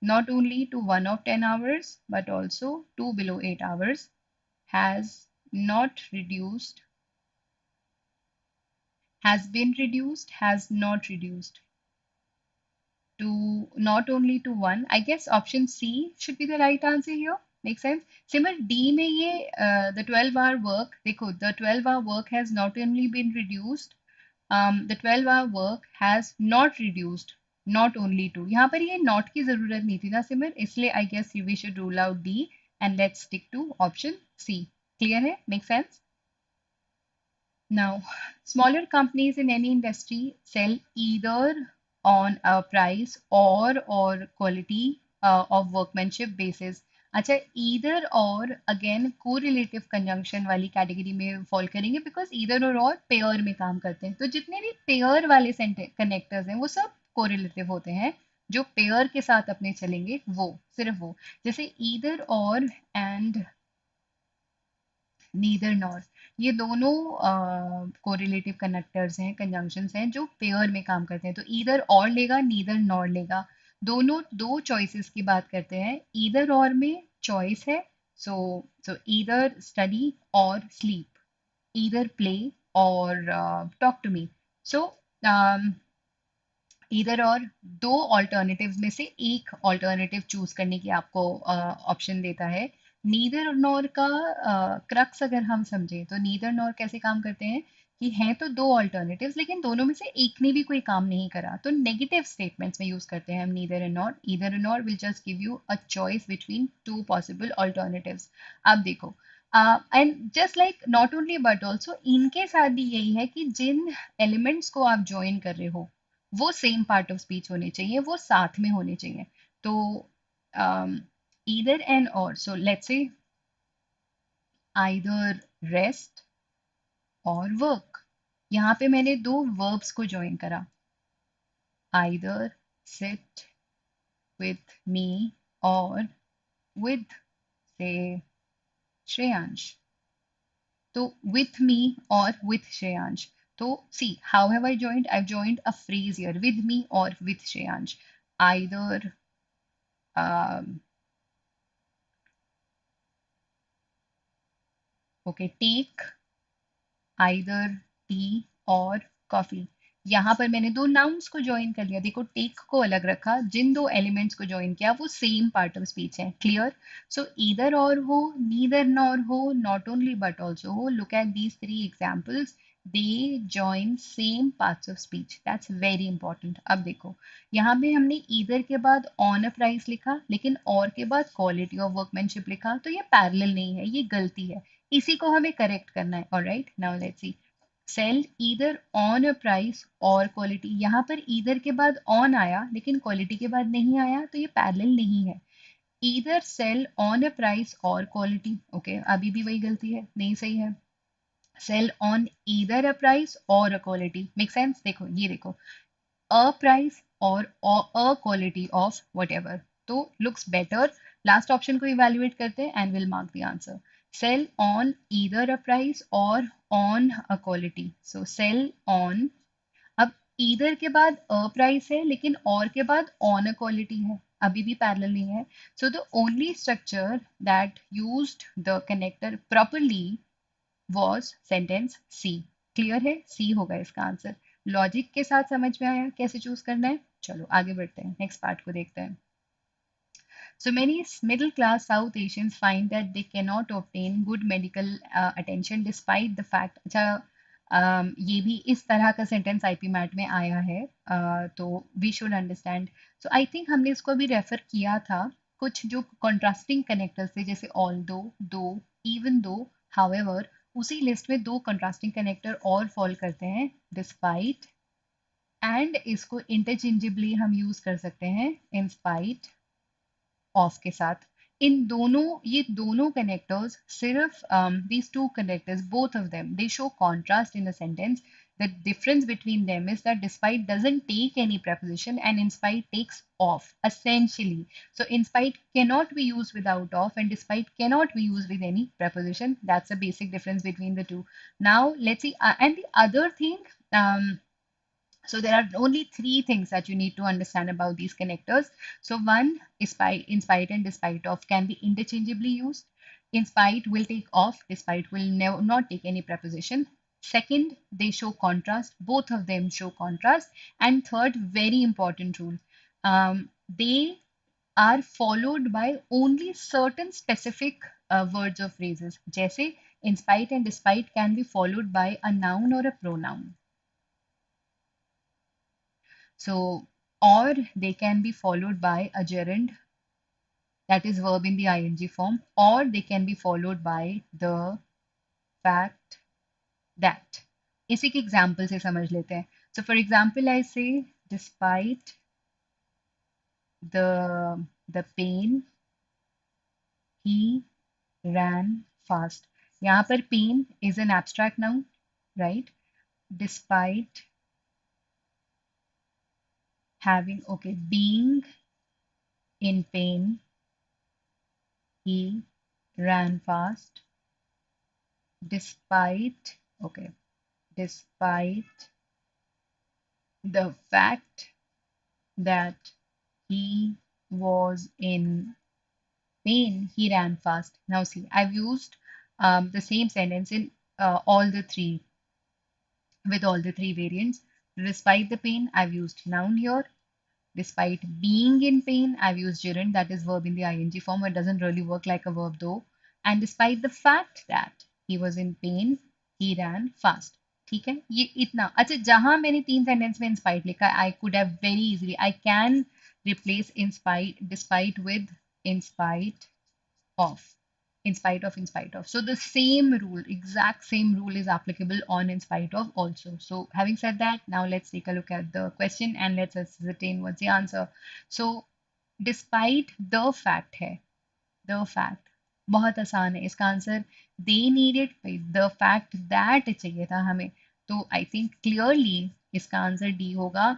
[SPEAKER 1] not only to 1 of 10 hours but also 2 below 8 hours, has not reduced, has been reduced, has not reduced to not only to 1. I guess option C should be the right answer here. Make sense? Simmer D में ये the 12-hour work, देखो, the 12-hour work has not only been reduced, the 12-hour work has not reduced not only to. यहाँ पर ये not की जरूरत नहीं थी ना सिमर, इसलिए I guess we should rule out D and let's stick to option C. Clear है? Make sense? Now, smaller companies in any industry sell either on a price or quality of workmanship basis. अच्छा, either और again correlative conjunction वाली category में fall करेंगे because either और pair में काम करते हैं. तो जितने भी पेयर वाले कनेक्टर्स हैं वो सब कोरिलेटिव होते हैं. जो पेयर के साथ अपने चलेंगे वो सिर्फ वो, जैसे either और एंड नीदर नॉर, ये दोनों कोरिलेटिव कनेक्टर्स हैं, कंजंक्शंस हैं जो पेयर में काम करते हैं. तो ईदर और लेगा, नीदर नॉर लेगा. दोनों दो चॉइसेस की बात करते हैं. ईदर और में चॉइस है. सो ईदर स्टडी और स्लीप, ईदर प्ले और टॉक टू मी. सो इधर और दो ऑल्टरनेटिव्स में से एक ऑल्टरनेटिव चूज करने की आपको ऑप्शन देता है. नीदर नॉर का क्रक्स अगर हम समझें तो नीदर नॉर कैसे काम करते हैं कि हैं तो दो ऑल्टरनेटिव्स लेकिन दोनों में से एक ने भी कोई काम नहीं करा, तो नेगेटिव स्टेटमेंट्स में यूज करते हैं हम neither and nor. Either and nor will just give you a choice between two possible alternatives. अब देखो, and just like not only but also इनके साथ भी यही है कि जिन एलिमेंट्स को आप ज्वाइन कर रहे हो वो सेम पार्ट ऑफ स्पीच होने चाहिए, वो साथ में होने चाहिए. तो ईदर एंड और, सो लेट्स से आइदर रेस्ट और वर्क. यहाँ पे मैंने दो वर्ब्स को ज्वाइन करा, आइदर सिट विथ मी और विद से श्रेयांश. तो with me or with Shreyansh. So see, how have I joined? I've joined a phrase here, with me or with Shreyansh. Either okay, take either tea or coffee. यहाँ पर मैंने दो nouns को join कर लिया, देखो टेक को अलग रखा, जिन दो एलिमेंट्स को ज्वाइन किया वो सेम पार्ट ऑफ स्पीच है। क्लियर? सो ईदर और हो, नीदर नॉर हो, नॉट ओनली बट ऑल्सो हो, look at these three examples, they join same parts of speech, that's very important. अब देखो यहाँ पे हमने ईदर के बाद ऑन अ प्राइस लिखा, लेकिन और के बाद क्वालिटी ऑफ वर्कमैनशिप लिखा, तो ये पैरेलल नहीं है, ये गलती है, इसी को हमें करेक्ट करना है। Alright, now let's see, sell either on a price or quality, यहाँ पर ईदर के बाद ऑन आया लेकिन क्वालिटी के बाद नहीं आया, तो ये पैरेलल नहीं है। Either sell on a price or quality, okay, अभी भी वही गलती है, नहीं सही है। Sell on either a price और अ क्वालिटी, मेक सेंस? देखो ये देखो, अ प्राइस और a quality of whatever, तो लुक्स बेटर। लास्ट ऑप्शन को इवेल्युएट करते हैं and will mark the answer. Sell on either a price और on a quality, so sell on, अब ईदर के बाद अ प्राइस है लेकिन और के बाद ऑन अ क्वालिटी है, अभी भी पैरेलल नहीं है। So the only structure that used the connector properly was sentence C. Clear है? सी होगा इसका आंसर। लॉजिक के साथ समझ में आया कैसे चूज करना है? चलो आगे बढ़ते हैं, नेक्स्ट पार्ट को देखते हैं। So many middle class South Asians find that they cannot obtain good medical attention despite the fact, अच्छा ये भी इस तरह का सेंटेंस आईपी मैट में आया है, तो we should understand. So I think हमने इसको भी रेफर किया था, कुछ जो कॉन्ट्रास्टिंग कनेक्टर्स थे जैसे ऑल दो, इवन दो, हाउएवर, उसी लिस्ट में दो कंट्रास्टिंग कनेक्टर और फॉल करते हैं, डिस्पाइट एंड इसको इंटरचेंजेबली हम यूज कर सकते हैं इन स्पाइट ऑफ के साथ। इन दोनों, ये दोनों कनेक्टर्स सिर्फ these two connectors, both of them, they show contrast in a sentence. The difference between them is that despite doesn't take any preposition and in spite takes off essentially. So in spite cannot be used without off and despite cannot be used with any preposition. That's a basic difference between the two. Now let's see, and the other thing, so there are only three things that you need to understand about these connectors. So one, in spite and despite of can be interchangeably used. In spite will take off, despite will not take any preposition. Second, they show contrast. Both of them show contrast. And third, very important rule, they are followed by only certain specific words or phrases. जैसे in spite and despite can be followed by a noun or a pronoun. So, or they can be followed by a gerund, that is verb in the ing form, or they can be followed by the fact that. इसी के example से समझ लेते हैं. So for example, I say, despite the pain, he ran fast. यहाँ पर pain is an abstract noun, right? Despite having, okay, being in pain, he ran fast. Despite, okay, despite the fact that he was in pain, he ran fast. Now see, I've used the same sentence in all the three, with all the three variants. Despite the pain, I've used noun here. Despite being in pain, I've used gerund, that is verb in the ing form. It doesn't really work like a verb though. And despite the fact that he was in pain, he ran fast. ठीक है, ये इतना अच्छा। जहां मैंने तीन sentence में in spite लिखा, I could have very easily, I can replace in spite despite with in spite of, in spite of. So the same rule, exact same rule is applicable on in spite of also. So having said that, now let's take a look at the question and let's ascertain what's the answer. So despite the fact है, the fact बहुत आसान है इसका answer, they needed, the fact that चाहिए था हमें, तो I think clearly इसका आंसर D होगा,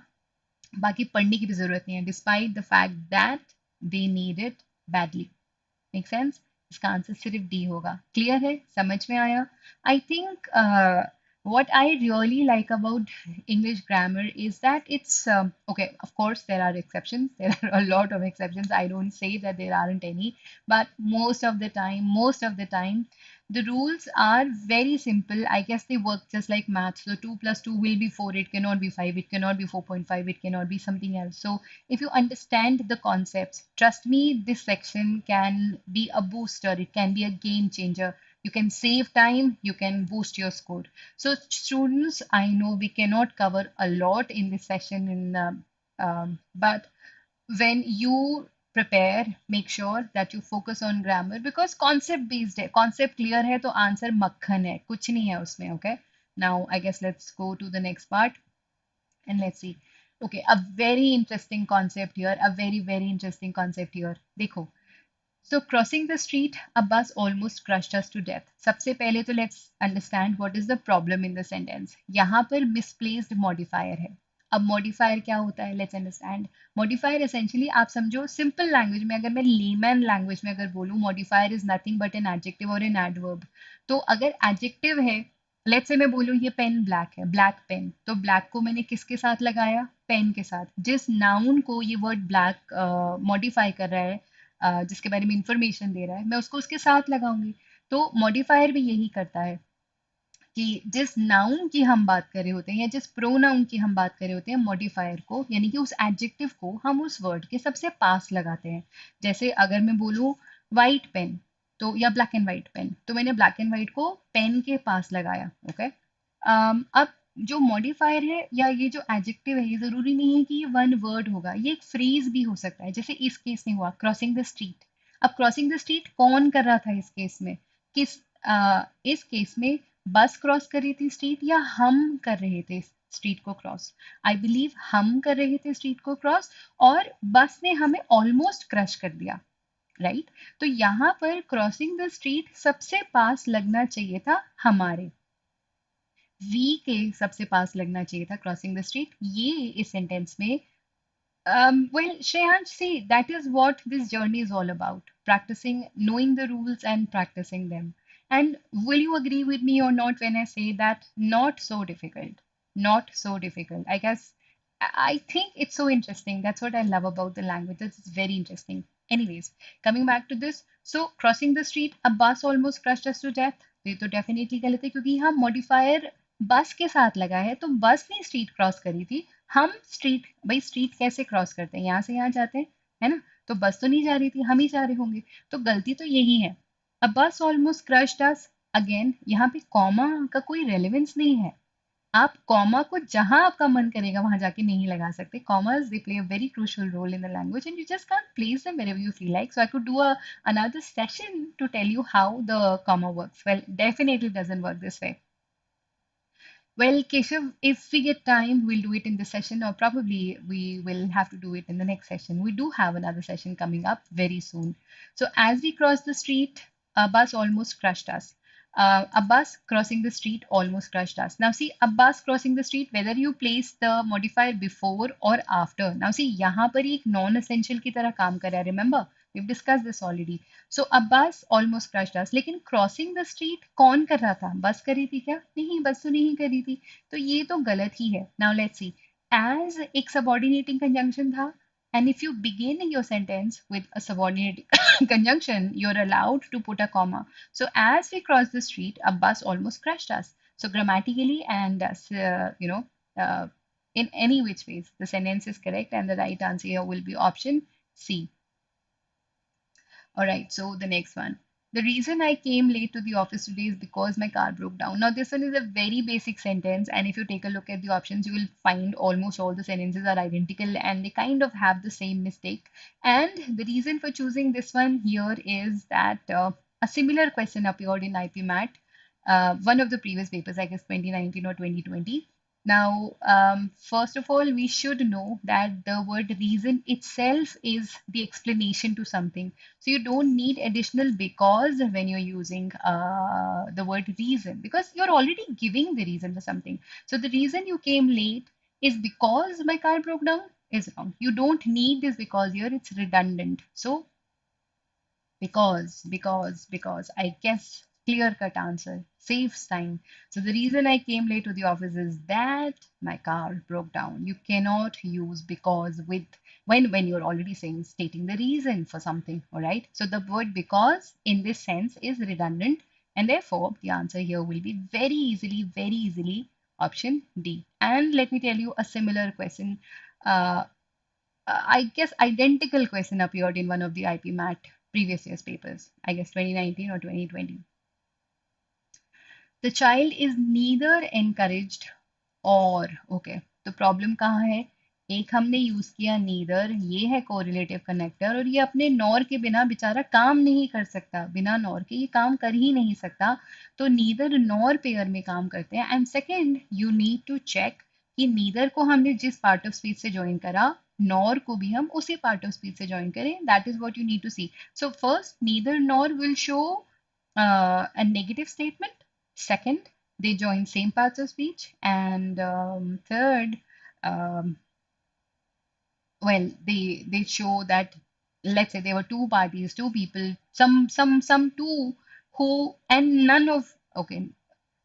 [SPEAKER 1] बाकी पढ़ने की भी जरूरत नहीं है। Despite the fact that they need it badly, make sense? इसका आंसर सिर्फ डी होगा। क्लियर है? समझ में आया? I think What I really like about English grammar is that it's okay. Of course, there are exceptions. There are a lot of exceptions. I don't say that there aren't any, but most of the time, the rules are very simple. I guess they work just like math. So 2 plus 2 will be 4. It cannot be 5. It cannot be 4.5. It cannot be something else. So if you understand the concepts, trust me, this section can be a booster. It can be a game changer. You can save time. You can boost your score. So, students, I know we cannot cover a lot in this session, but when you prepare, make sure that you focus on grammar because concept based है, concept clear है तो answer मक्खन है, कुछ नहीं है उसमें, okay? Now, I guess let's go to the next part and let's see. Okay, a very interesting concept here, a very, very interesting concept here. देखो, so crossing the street, a bus almost crushed us to death. सबसे पहले तो let's understand what is the problem in the sentence. यहाँ पर misplaced modifier है. अब modifier क्या होता है? Let's understand. Modifier essentially आप समझो simple language में अगर मैं layman language में अगर बोलूँ modifier is nothing but an adjective or an adverb. तो अगर adjective है, let's say मैं बोलूँ ये पेन ब्लैक है, ब्लैक पेन, तो ब्लैक को मैंने किसके साथ लगाया? पेन के साथ. जिस नाउन को ये वर्ड ब्लैक मॉडिफाई कर रहा है, जिसके बारे में इंफॉर्मेशन दे रहा है, मैं उसको उसके साथ लगाऊंगी. तो मॉडिफायर भी यही करता है कि जिस नाउन की हम बात कर रहे होते हैं या जिस प्रोनाउन की हम बात कर रहे होते हैं, मॉडिफायर को यानी कि उस एडजेक्टिव को हम उस वर्ड के सबसे पास लगाते हैं. जैसे अगर मैं बोलूँ वाइट पेन, तो या ब्लैक एंड वाइट पेन, तो मैंने ब्लैक एंड वाइट को पेन के पास लगाया. ओके. अब जो मॉडिफायर है या ये जो एडजेक्टिव है, ये जरूरी नहीं है कि ये वन वर्ड होगा, ये एक फ्रेज भी हो सकता है. जैसे इस केस में हुआ क्रॉसिंग द स्ट्रीट. अब क्रॉसिंग द स्ट्रीट कौन कर रहा था इस केस में? किस इस केस में बस क्रॉस कर रही थी स्ट्रीट या हम कर रहे थे स्ट्रीट को क्रॉस? आई बिलीव हम कर रहे थे स्ट्रीट को क्रॉस और बस ने हमें ऑलमोस्ट क्रश कर दिया, राइट? तो यहाँ पर क्रॉसिंग द स्ट्रीट सबसे पास लगना चाहिए था हमारे, वी के सबसे पास लगना चाहिए था क्रॉसिंग द स्ट्रीट. ये इस सेंटेंस में well, Shreyansh, see, that is what this journey is all about. Practicing, knowing the rules and practicing them. And will you agree with me or not when I say that not so difficult? Not so difficult. I guess I think it's so interesting. That's what I love about the language. It's very interesting. Anyways, coming back to this. So, crossing the street, a bus almost crushed us to death. ये तो definitely गलत है क्योंकि यहाँ modifier बस के साथ लगा है, तो बस ने स्ट्रीट क्रॉस करी थी. हम स्ट्रीट, भाई स्ट्रीट कैसे क्रॉस करते हैं? यहाँ से यहाँ जाते हैं, है ना? तो बस तो नहीं जा रही थी, हम ही जा रहे होंगे. तो गलती तो यही है. अ बस ऑलमोस्ट क्रश्ड अस. अगेन यहाँ पे कॉमा का कोई रेलेवेंस नहीं है. आप कॉमा को जहां आपका मन करेगा वहां जाके नहीं लगा सकते. Commas they play a very crucial role in the language and you just can't place them wherever you feel like. So I could do another session to tell you how the comma works. Well, definitely doesn't work this way. Well, Keshav, if we get time, we'll do it in this session, or probably we will have to do it in the next session. We do have another session coming up very soon. So, as we crossed the street, a bus almost crushed us. A bus crossing the street almost crushed us. Now, see, a bus crossing the street, whether you place the modifier before or after. Now, see, यहाँ पर एक non-essential की तरह काम कर रहा है. Remember, we've discussed this already. So a bus almost crushed us. लेकिन क्रॉसिंग द स्ट्रीट कौन कर रहा था? बस कर रही थी क्या? नहीं, बस तो नहीं कर रही थी. तो ये तो गलत ही है. Now let's C. एज एक सबऑर्डिनेटिंग कंजंक्शन था, and if you begin your sentence with a subordinate conjunction, you're allowed to put a comma. So as we crossed the street, a bus almost crushed us. So grammatically and uh, in any which ways, the sentence is correct, and the right answer here will be option C. All right, so the next one. The reason I came late to the office today is because my car broke down. Now, this one is a very basic sentence, and if you take a look at the options, you will find almost all the sentences are identical and they kind of have the same mistake. And the reason for choosing this one here is that a similar question appeared in IPMAT, one of the previous papers, I guess 2019 or 2020. Now, first of all, we should know that the word reason itself is the explanation to something. So you don't need additional because when you're using the word reason, because you're already giving the reason for something. So the reason you came late is because my car broke down is wrong. You don't need this because here, it's redundant. So because I guess clear cut answer, saves time. So the reason I came late to the office is that my car broke down. You cannot use because with when you're already saying stating the reason for something, all right? So the word because in this sense is redundant, and therefore the answer here will be very easily option D. And let me tell you a similar question. Uh, I guess identical question appeared in one of the IPMAT previous year's papers, I guess 2019 or 2020. The child is neither encouraged और okay तो problem कहाँ है एक हमने use किया neither ये है correlative connector और ये अपने नॉर के बिना बेचारा काम नहीं कर सकता बिना नॉर के ये काम कर ही नहीं सकता तो नीदर नॉर पेयर में काम करते हैं and second you need to check कि नीदर को हमने जिस पार्ट ऑफ स्पीच से ज्वाइन करा नॉर को भी हम उसी पार्ट ऑफ स्पीच से ज्वाइन करें that is what you need to see so first neither nor will show a negative statement. Second, they join same parts of speech. And third, um, well, they show that let's say there were two parties, two people, some two who and none of okay,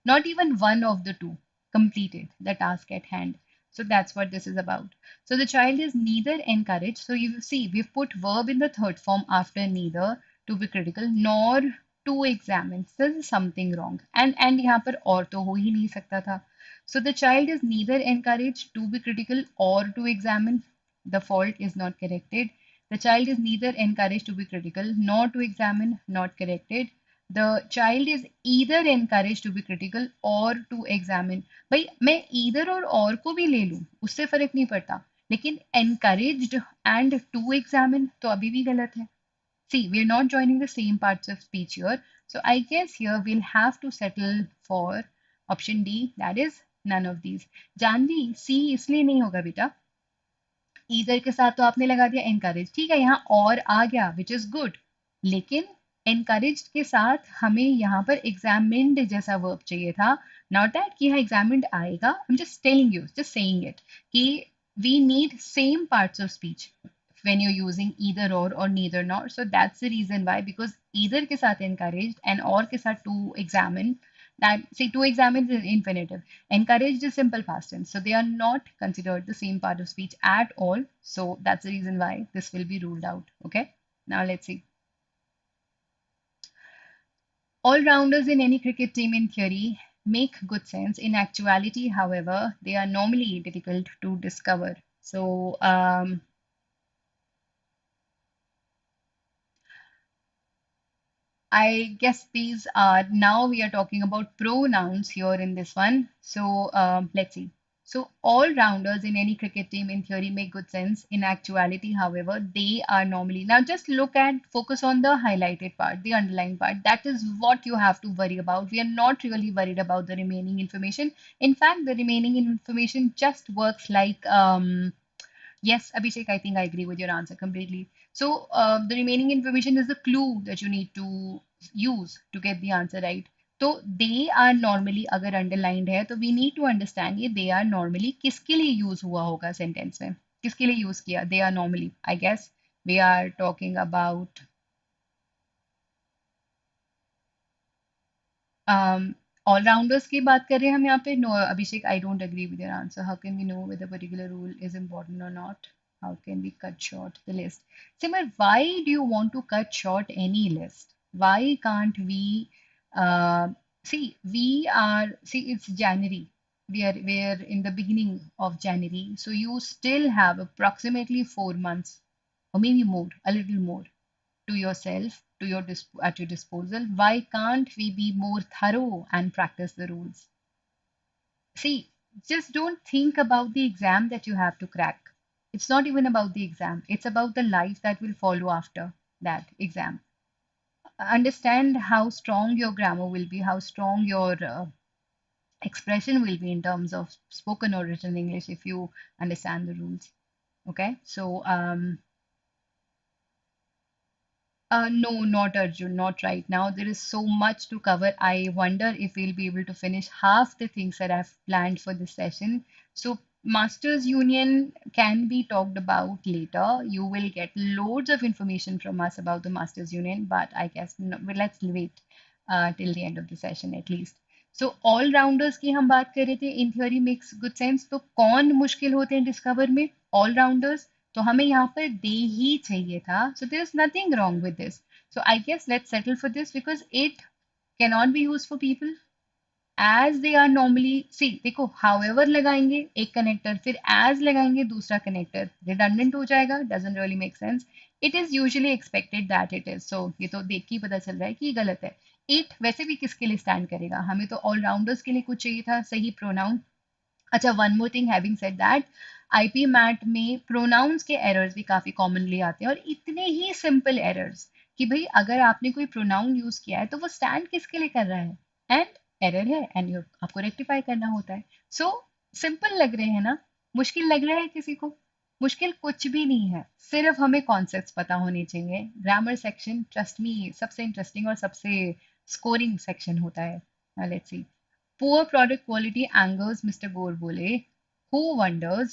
[SPEAKER 1] not even one of the two completed the task at hand. So that's what this is about. So the child is neither encouraged. So you see, we've put verb in the third form after neither to be critical, nor to examine. So there's something wrong. And यहाँ पर और तो हो ही नहीं सकता था. So the child is neither encouraged to be critical or to examine. The fault is not corrected. The child is neither encouraged to be critical nor to examine, not corrected. The child is either encouraged to be critical or to examine. भाई मैं either और को भी ले लूं उससे फर्क नहीं पड़ता लेकिन encouraged and to examine तो अभी भी गलत है. See, we're not joining the same parts of speech here. So I guess here we'll have to settle for option D, that is none of these. Janvi C इसलिए नहीं होगा बेटा either के साथ तो आपने लगा दिया एनकरेज ठीक है यहाँ और आ गया विच इज गुड लेकिन एनकरेज के साथ हमें यहाँ पर एग्जामिन्ड जैसा वर्ब चाहिए था नॉट दैट कि यहाँ एग्जामिन्ड आएगा I am just telling you just saying it कि we need same parts of speech when you're using either or neither nor so that's the reason why because either के साथ encouraged and or के साथ to examine that see to examine is infinitive encouraged is simple past tense so they are not considered the same part of speech at all so that's the reason why this will be ruled out okay now let's see all rounders in any cricket team in theory make good sense in actuality however they are normally difficult to discover so I guess these are now we are talking about pronouns here in this one. So let's see. So all rounders in any cricket team in theory make good sense. In actuality, however, they are normally now just look at focus on the highlighted part, the underlined part. That is what you have to worry about. We are not really worried about the remaining information. In fact, the remaining information just works like yes, Abhishek, I think I agree with your answer completely. So the remaining information is the clue that you need to use to get the answer right. So they are normally अगर underlined है तो we need to understand ये they are normally किसके लिए use हुआ होगा sentence में किसके लिए use किया they are normally I guess we are talking about allrounders की बात कर रहे हैं हम यहाँ पे no Abhishek I don't agree with your answer how can we know whether particular rule is important or not how can we cut short the list Simar why do you want to cut short any list why can't we uh, see we are see it's January we are in the beginning of January so you still have approximately 4 months or maybe more a little more to yourself to your at your disposal why can't we be more thorough and practice the rules see just don't think about the exam that you have to crack it's not even about the exam it's about the life that will follow after that exam understand how strong your grammar will be how strong your expression will be in terms of spoken or written English if you understand the rules okay so no, not Arjun, not right now. There is so much to cover. I wonder if we'll be able to finish half the things that I've planned for this session. So, Masters Union can be talked about later. You will get loads of information from us about the Masters Union, but I guess no, well, let's wait. till the end of the session at least. So allrounders की हम बात कर रहे थे, in theory makes good sense, तो कौन मुश्किल होते हैं डिस्कवर में? ऑलराउंडर्स। तो हमें यहाँ पर दे ही चाहिए था, so there is nothing wrong with this. So I guess let's settle for this because it cannot be use for people as they are normally. See देखो, हाउएवर लगाएंगे एक कनेक्टर, फिर एज लगाएंगे दूसरा कनेक्टर, रिडंडेंट हो जाएगा, doesn't really make sense. It is usually expected that it is, so ये तो देख के ही पता चल रहा है कि ये गलत है. इट वैसे भी किसके लिए स्टैंड करेगा? हमें तो ऑलराउंडर्स के लिए कुछ चाहिए था सही प्रोनाउन. अच्छा, one more thing, having said that, IPMAT में प्रोनाउंस के एरर्स भी काफी कॉमनली आते हैं, और इतने ही सिंपल एरर्स कि भाई अगर आपने कोई प्रोनाउन यूज किया है तो वो स्टैंड किसके लिए कर रहा है, एंड एरर है, एंड आपको रेक्टिफाई करना होता है. सो सिंपल लग रहे हैं ना? मुश्किल लग रहा है किसी को? मुश्किल कुछ भी नहीं है, सिर्फ हमें कॉन्सेप्ट्स पता होने चाहिए. ग्रामर सेक्शन ट्रस्ट मी सबसे इंटरेस्टिंग और सबसे स्कोरिंग सेक्शन होता है. Let's see. Poor product quality angers Mr. Gorbole, who wonders.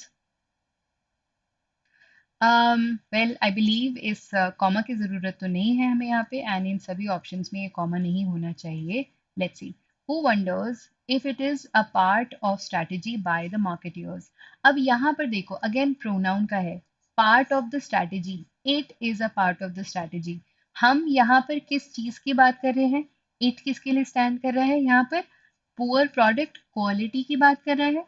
[SPEAKER 1] Well I believe इस कॉमा की ज़रूरत तो नहीं है हमें यहाँ पे, एंड इन सभी ऑप्शंस में ये कॉमा नहीं होना चाहिए. Let's see. Who wonders if it is a part of strategy by the marketeers. अब यहाँ पर देखो, अगेन प्रोनाउन का है, part of the strategy, it is a part of the strategy. हम यहाँ पर किस चीज की बात कर रहे हैं? इट किसके लिए स्टैंड कर रहा है यहाँ पर? पुअर प्रोडक्ट क्वालिटी की बात कर रहा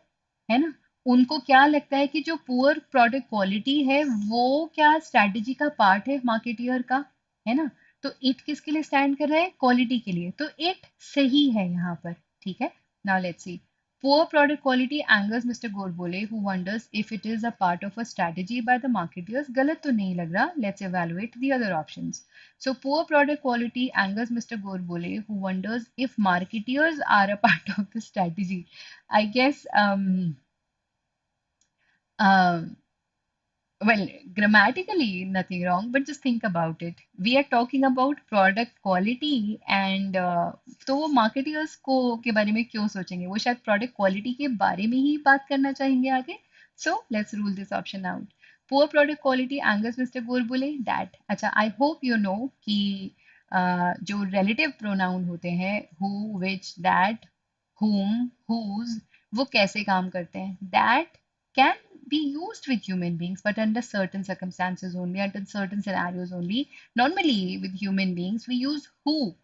[SPEAKER 1] है ना? उनको क्या लगता है कि जो पुअर प्रोडक्ट क्वालिटी है वो क्या स्ट्रैटेजी का पार्ट है मार्केटियर का? है ना? तो इट किसके लिए स्टैंड कर रहा है? क्वालिटी के लिए, तो इट सही है यहाँ पर. ठीक है. Now let's see. Poor product quality angers mister Gorbole who wonders if it is a part of a strategy by the marketers. गलत तो नहीं लग रहा. Let's evaluate the other options. So poor product quality angers Mr. Gorbole, who wonders if marketeers are a part of the strategy. I guess um, well, grammatically nothing wrong, but just think about it. We are talking about product quality, and तो वो marketers को के बारे में क्यों सोचेंगे? वो शायद product quality के बारे में ही बात करना चाहेंगे आगे. So let's rule this option out. Poor product quality angers Mr. Gorbule. That. अच्छा, I hope you know कि जो relative pronoun होते हैं who, which, that, whom, whose, वो कैसे काम करते हैं? That can be used with human beings, but under certain circumstances only, under certain scenarios only. Normally, with human beings, we use who.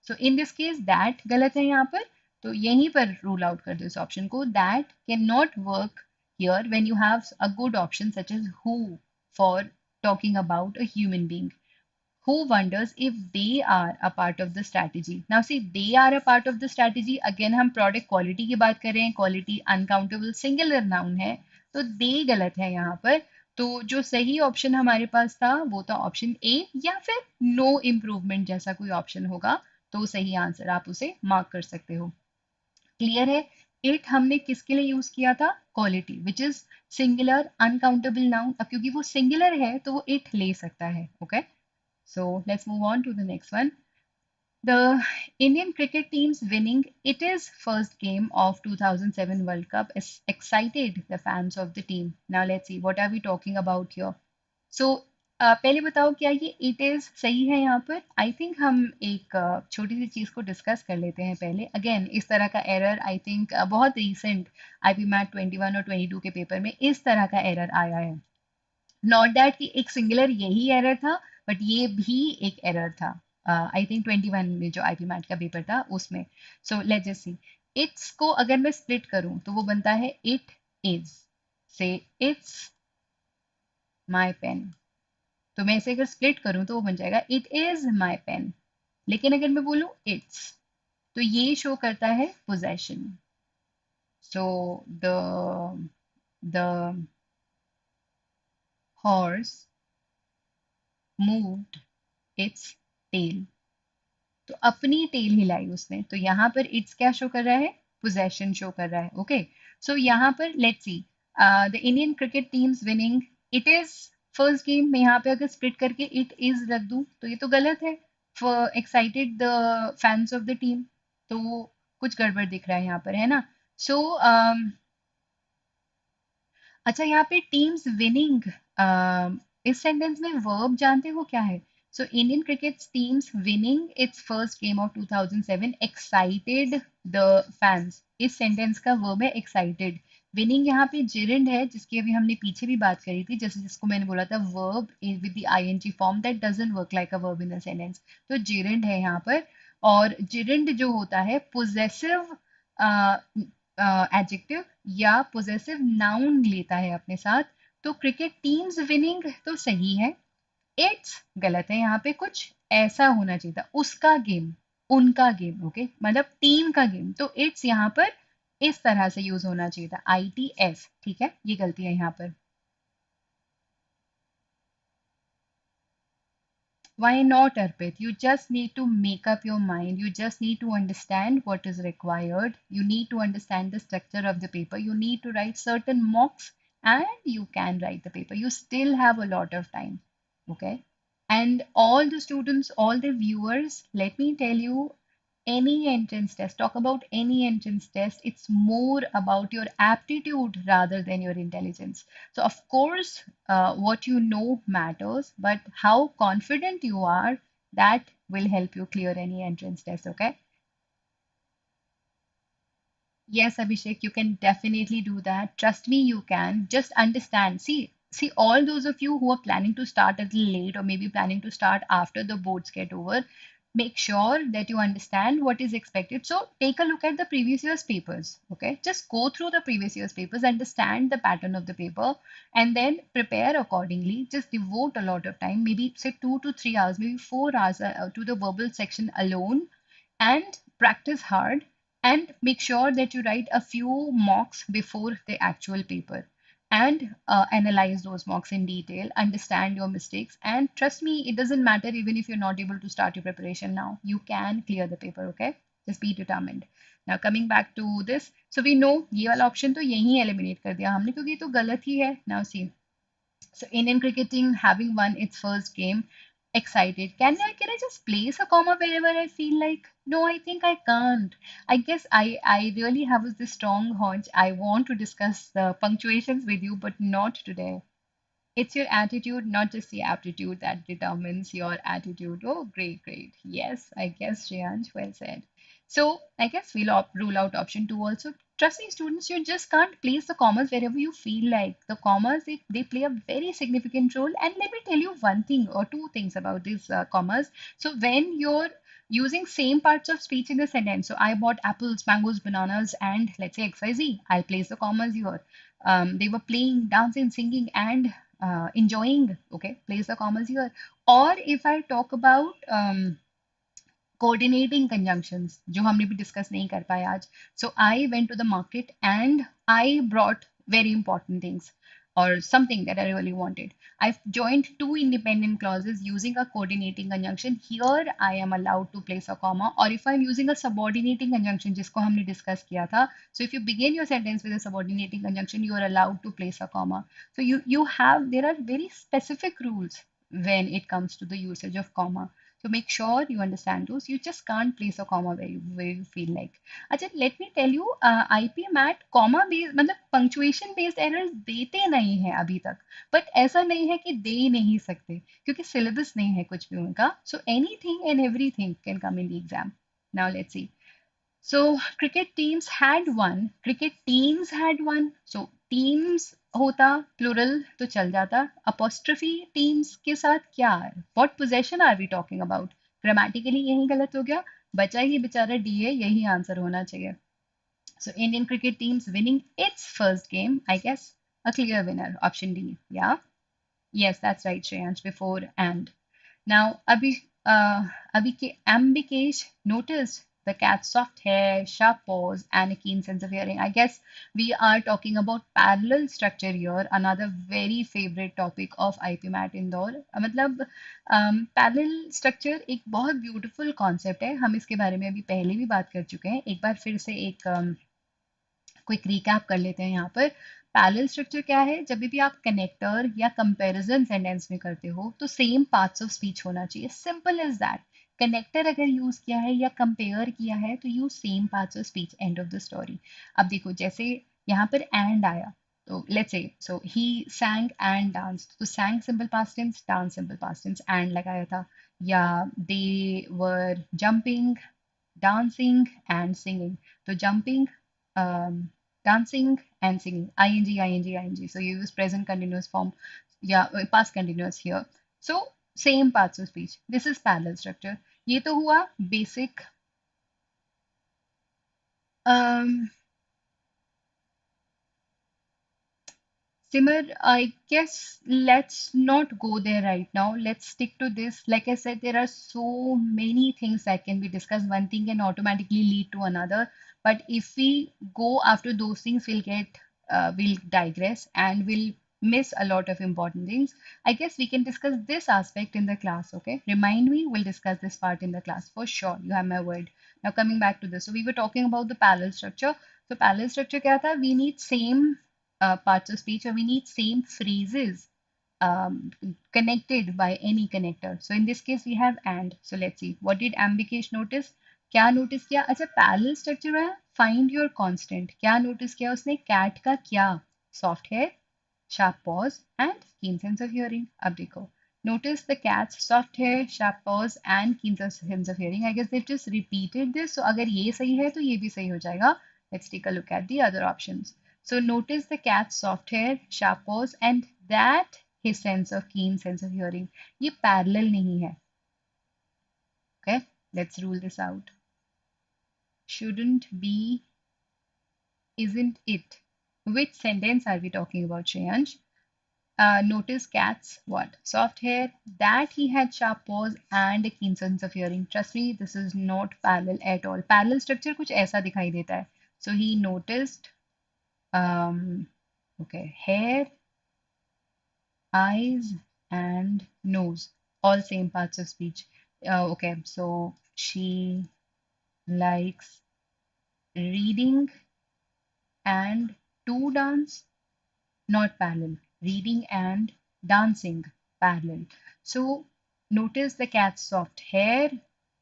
[SPEAKER 1] So in this case, that गलत है यहाँ पर. तो यहीं पर rule out कर दो इस option को. That cannot work here when you have a good option such as who for talking about a human being. Who wonders if they are a part of the strategy. Now see, they are a part of the strategy. Again हम product quality की बात कर रहे हैं. Quality uncountable singular noun है, तो they गलत है यहाँ पर. तो जो सही ऑप्शन हमारे पास था वो था ऑप्शन ए, या फिर नो इम्प्रूवमेंट जैसा कोई ऑप्शन होगा तो सही आंसर आप उसे मार्क कर सकते हो. क्लियर है? इट हमने किसके लिए यूज किया था? Quality, which is singular uncountable noun. अब क्योंकि वो सिंगुलर है तो वो इट ले सकता है. Okay. So let's move on to the next one. The Indian cricket team's winning it is first game of 2007 World Cup has excited the fans of the team. Now let's see what are we talking about here. So पहले बताओ क्या ये it is सही है यहाँ पर? I think हम एक छोटी सी चीज को डिस्कस कर लेते हैं पहले. अगेन इस तरह का एरर आई थिंक बहुत रिसेंट आईपी मैट 21 और 22 के पेपर में इस तरह का एरर आया है. नॉट दैट कि एक सिंगुलर यही एरर था, बट ये भी एक एरर था. आई थिंक 21 में जो आईपी मैट का पेपर था उसमें. So let's just C. It's को अगर मैं स्प्लिट करूं तो वो बनता है इट इज. से इट्स माई पेन. तो मैं इसे अगर स्प्लिट करूं तो वो बन जाएगा इट इज माई पेन. लेकिन अगर मैं बोलूं इट्स, तो ये शो करता है possession. So the horse moved its tail. तो अपनी टेल हिलाई उसने, तो यहाँ पर इट्स क्या शो कर रहा है? पोजेशन शो कर रहा है. ओके. सो यहाँ पर let's see. The Indian cricket teams winning it is first game में यहाँ पे अगर स्प्लिट करके इट इज रख दूं तो ये तो गलत है. Excited the fans of the team, तो कुछ गड़बड़ दिख रहा है यहाँ पर, है ना? सो अच्छा, यहाँ पे टीम्स विनिंग, इस सेंटेंस में वर्ब जानते हो क्या है? So Indian cricket teams winning its first game of 2007 excited the fans. इस सेंटेंस का वर्ब है excited. विनिंग यहाँ पे जिरेंड है जिसकी अभी हमने पीछे भी बात करी थी, जैसे जिसको मैंने बोला था verb with the ING form that doesn't work like a verb in the sentence. तो जिरेंड है यहाँ पर. और जिरेंड जो होता है पोजेसिव एडजेक्टिव या पोजेसिव नाउन लेता है अपने साथ. तो क्रिकेट टीम्स विनिंग तो सही है, इट्स गलत है. यहाँ पे कुछ ऐसा होना चाहिए था, उसका गेम, उनका गेम. ओके, मतलब टीम का गेम. तो इट्स यहाँ पर इस तरह से यूज होना चाहिए था, ITS. ठीक है, ये गलती है यहाँ पर. Why not, Arpit? You just need to make up your mind. You just need to understand what is required. You need to understand the structure of the paper. You need to write certain mocks and you can write the paper. You still have a lot of time. Okay. And all the students, all the viewers, let me tell you, any entrance test, talk about any entrance test, it's more about your aptitude rather than your intelligence. So, of course, what you know matters, but how confident you are, that will help you clear any entrance test, okay? Yes, Abhishek, you can definitely do that. Trust me, you can. Just understand. See, all those of you who are planning to start a little late or maybe planning to start after the boards get over, make sure that you understand what is expected. So take a look at the previous year's papers. Okay, just go through the previous year's papers, understand the pattern of the paper, and then prepare accordingly. Just devote a lot of time, maybe say 2 to 3 hours, maybe 4 hours to the verbal section alone, and practice hard and make sure that you write a few mocks before the actual paper and analyze those mocks in detail, understand your mistakes, and trust me, it doesn't matter even if you're not able to start your preparation now. You can clear the paper, okay? Just be determined. Now coming back to this, so we know ये वाला option तो यहीं eliminate कर दिया हमने क्योंकि ये तो गलत ही है. Now see, so Indian cricketing having won its first game, excited. Can I just place a comma wherever I feel like? No, I think I can't. I guess I really have this strong hunch. I want to discuss the punctuations with you, but not today. It's your attitude, not just the aptitude, that determines your attitude. Oh, great, great. Yes, I guess, Shreyansh, well said. So I guess we'll rule out option two also. Trust me, students, you just can't place the commas wherever you feel like. The commas, they play a very significant role. And let me tell you one thing or two things about these commas. So when you're using same parts of speech in the sentence, so I bought apples, mangoes, bananas, and let's say XYZ, I'll place the commas here. They were playing, dancing, singing, and enjoying. Okay, place the commas here. Or if I talk about coordinating conjunctions, जो हमने भी discuss नहीं कर पाए आज. So I went to the market and I brought very important things or something that I really wanted. I've joined two independent clauses using a coordinating conjunction. Here I am allowed to place a comma. Or if I'm using a subordinating conjunction, जिसको हमने discuss किया था. So if you begin your sentence with a subordinating conjunction, you are allowed to place a comma. So there are very specific rules when it comes to the usage of comma. So make sure you understand those. You just can't place a comma where you feel like. अच्छा, let me tell you, IPMAT comma based मतलब punctuation based errors देते नहीं है अभी तक. But ऐसा नहीं है कि दे ही नहीं सकते क्योंकि syllabus नहीं है कुछ भी उनका. So anything and everything can come in the exam. Now let's see. So cricket teams had won. Cricket teams had won. So teams होता plural तो चल जाता. Apostrophe teams के साथ क्या है? What possession are we talking about? Grammatically यही गलत हो गया. बचा ही बेचारा D है, यही आंसर होना चाहिए. So Indian cricket teams winning its first game, I guess a clear winner. Option D. Yeah. Yes, that's right, Shreyansh. Before and. Now, Ambikesh noticed the cat's soft hair, sharp paws, and a keen sense of hearing. I guess we are talking about parallel structure here, another very favorite topic of IPMAT Indore. मतलब parallel structure एक बहुत beautiful concept है. हम इसके बारे में अभी पहले भी बात कर चुके हैं. एक बार फिर से एक क्विक रिकैप कर लेते हैं यहाँ पर. पैरेलल स्ट्रक्चर क्या है? जब भी आप कनेक्टर या कंपैरिजन सेंटेंस में करते हो तो सेम पार्ट्स ऑफ स्पीच होना चाहिए. Simple is that. कनेक्टर अगर यूज किया है या कंपेयर किया है तो use same parts of speech. End of the story. अब देखो जैसे यहाँ पर एंड आया तो let's say so he सैंग and dance. तो sang simple past tense, dance simple past tense, and लगाया था. या they were jumping, dancing and singing. So jumping, um, dancing and singing. ing, ing, ing. So you use present continuous form. Yeah, past continuous here. So same parts of speech. This is parallel structure. ये तो हुआ basic. Um, Simar, I guess let's not go there right now. Let's stick to this. Like I said, there are so many things that can be discussed. One thing can automatically lead to another. But if we go after those things, we'll digress and we'll miss a lot of important things. I guess we can discuss this aspect in the class, okay? Remind me, we'll discuss this part in the class for sure. You have my word. Now coming back to this. So we were talking about the parallel structure. So parallel structure kya tha? We need same parts of speech or we need same phrases connected by any connector. So in this case, we have and. So let's see. What did Ambikesh notice? क्या notice किया? अच्छा parallel structure है find your constant. क्या notice किया उसने? Cat का क्या? Soft hair, sharp pause and keen sense of hearing. अब देखो. Notice the cat's soft hair, sharp pause and keen sense of hearing. I guess they've just repeated this. So अगर ये सही है तो ये भी सही हो जाएगा. Let's take a look at the other options. So notice the cat's soft hair, sharp pause and that his sense of keen sense of hearing. ये parallel नहीं है. Okay, let's rule this out. Shouldn't be, isn't it. Which sentence are we talking about, Shreyansh? Notice cat's what? Soft hair, that he had sharp paws and a keen sense of hearing. Trust me, this is not parallel at all. Parallel structure कुछ ऐसा दिखाई देता है. So he noticed, okay, hair, eyes, and nose, all same parts of speech. Okay, so she likes reading and to dance, not parallel. Reading and dancing, parallel. So notice the cat's soft hair,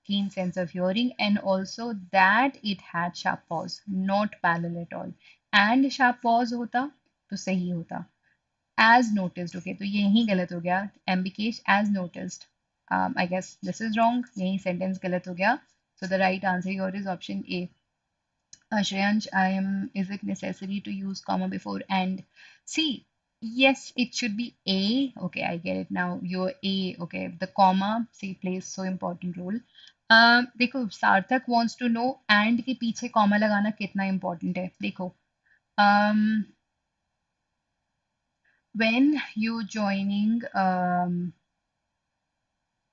[SPEAKER 1] keen sense of hearing, and also that it had sharp paws, not parallel at all. And sharp paws होता तो सही होता. As noticed, okay, तो यही गलत हो गया. Ambiguous as noticed. I guess this is wrong. यही sentence गलत हो गया. So the right answer here is option A. Shreyansh, is it necessary to use comma before and? See, yes, it should be A. Okay, I get it now. Your A, okay. The comma, see, plays so important role. देखो, सार्थक wants to know and के पीछे comma लगाना कितना important है. देखो, when you joining,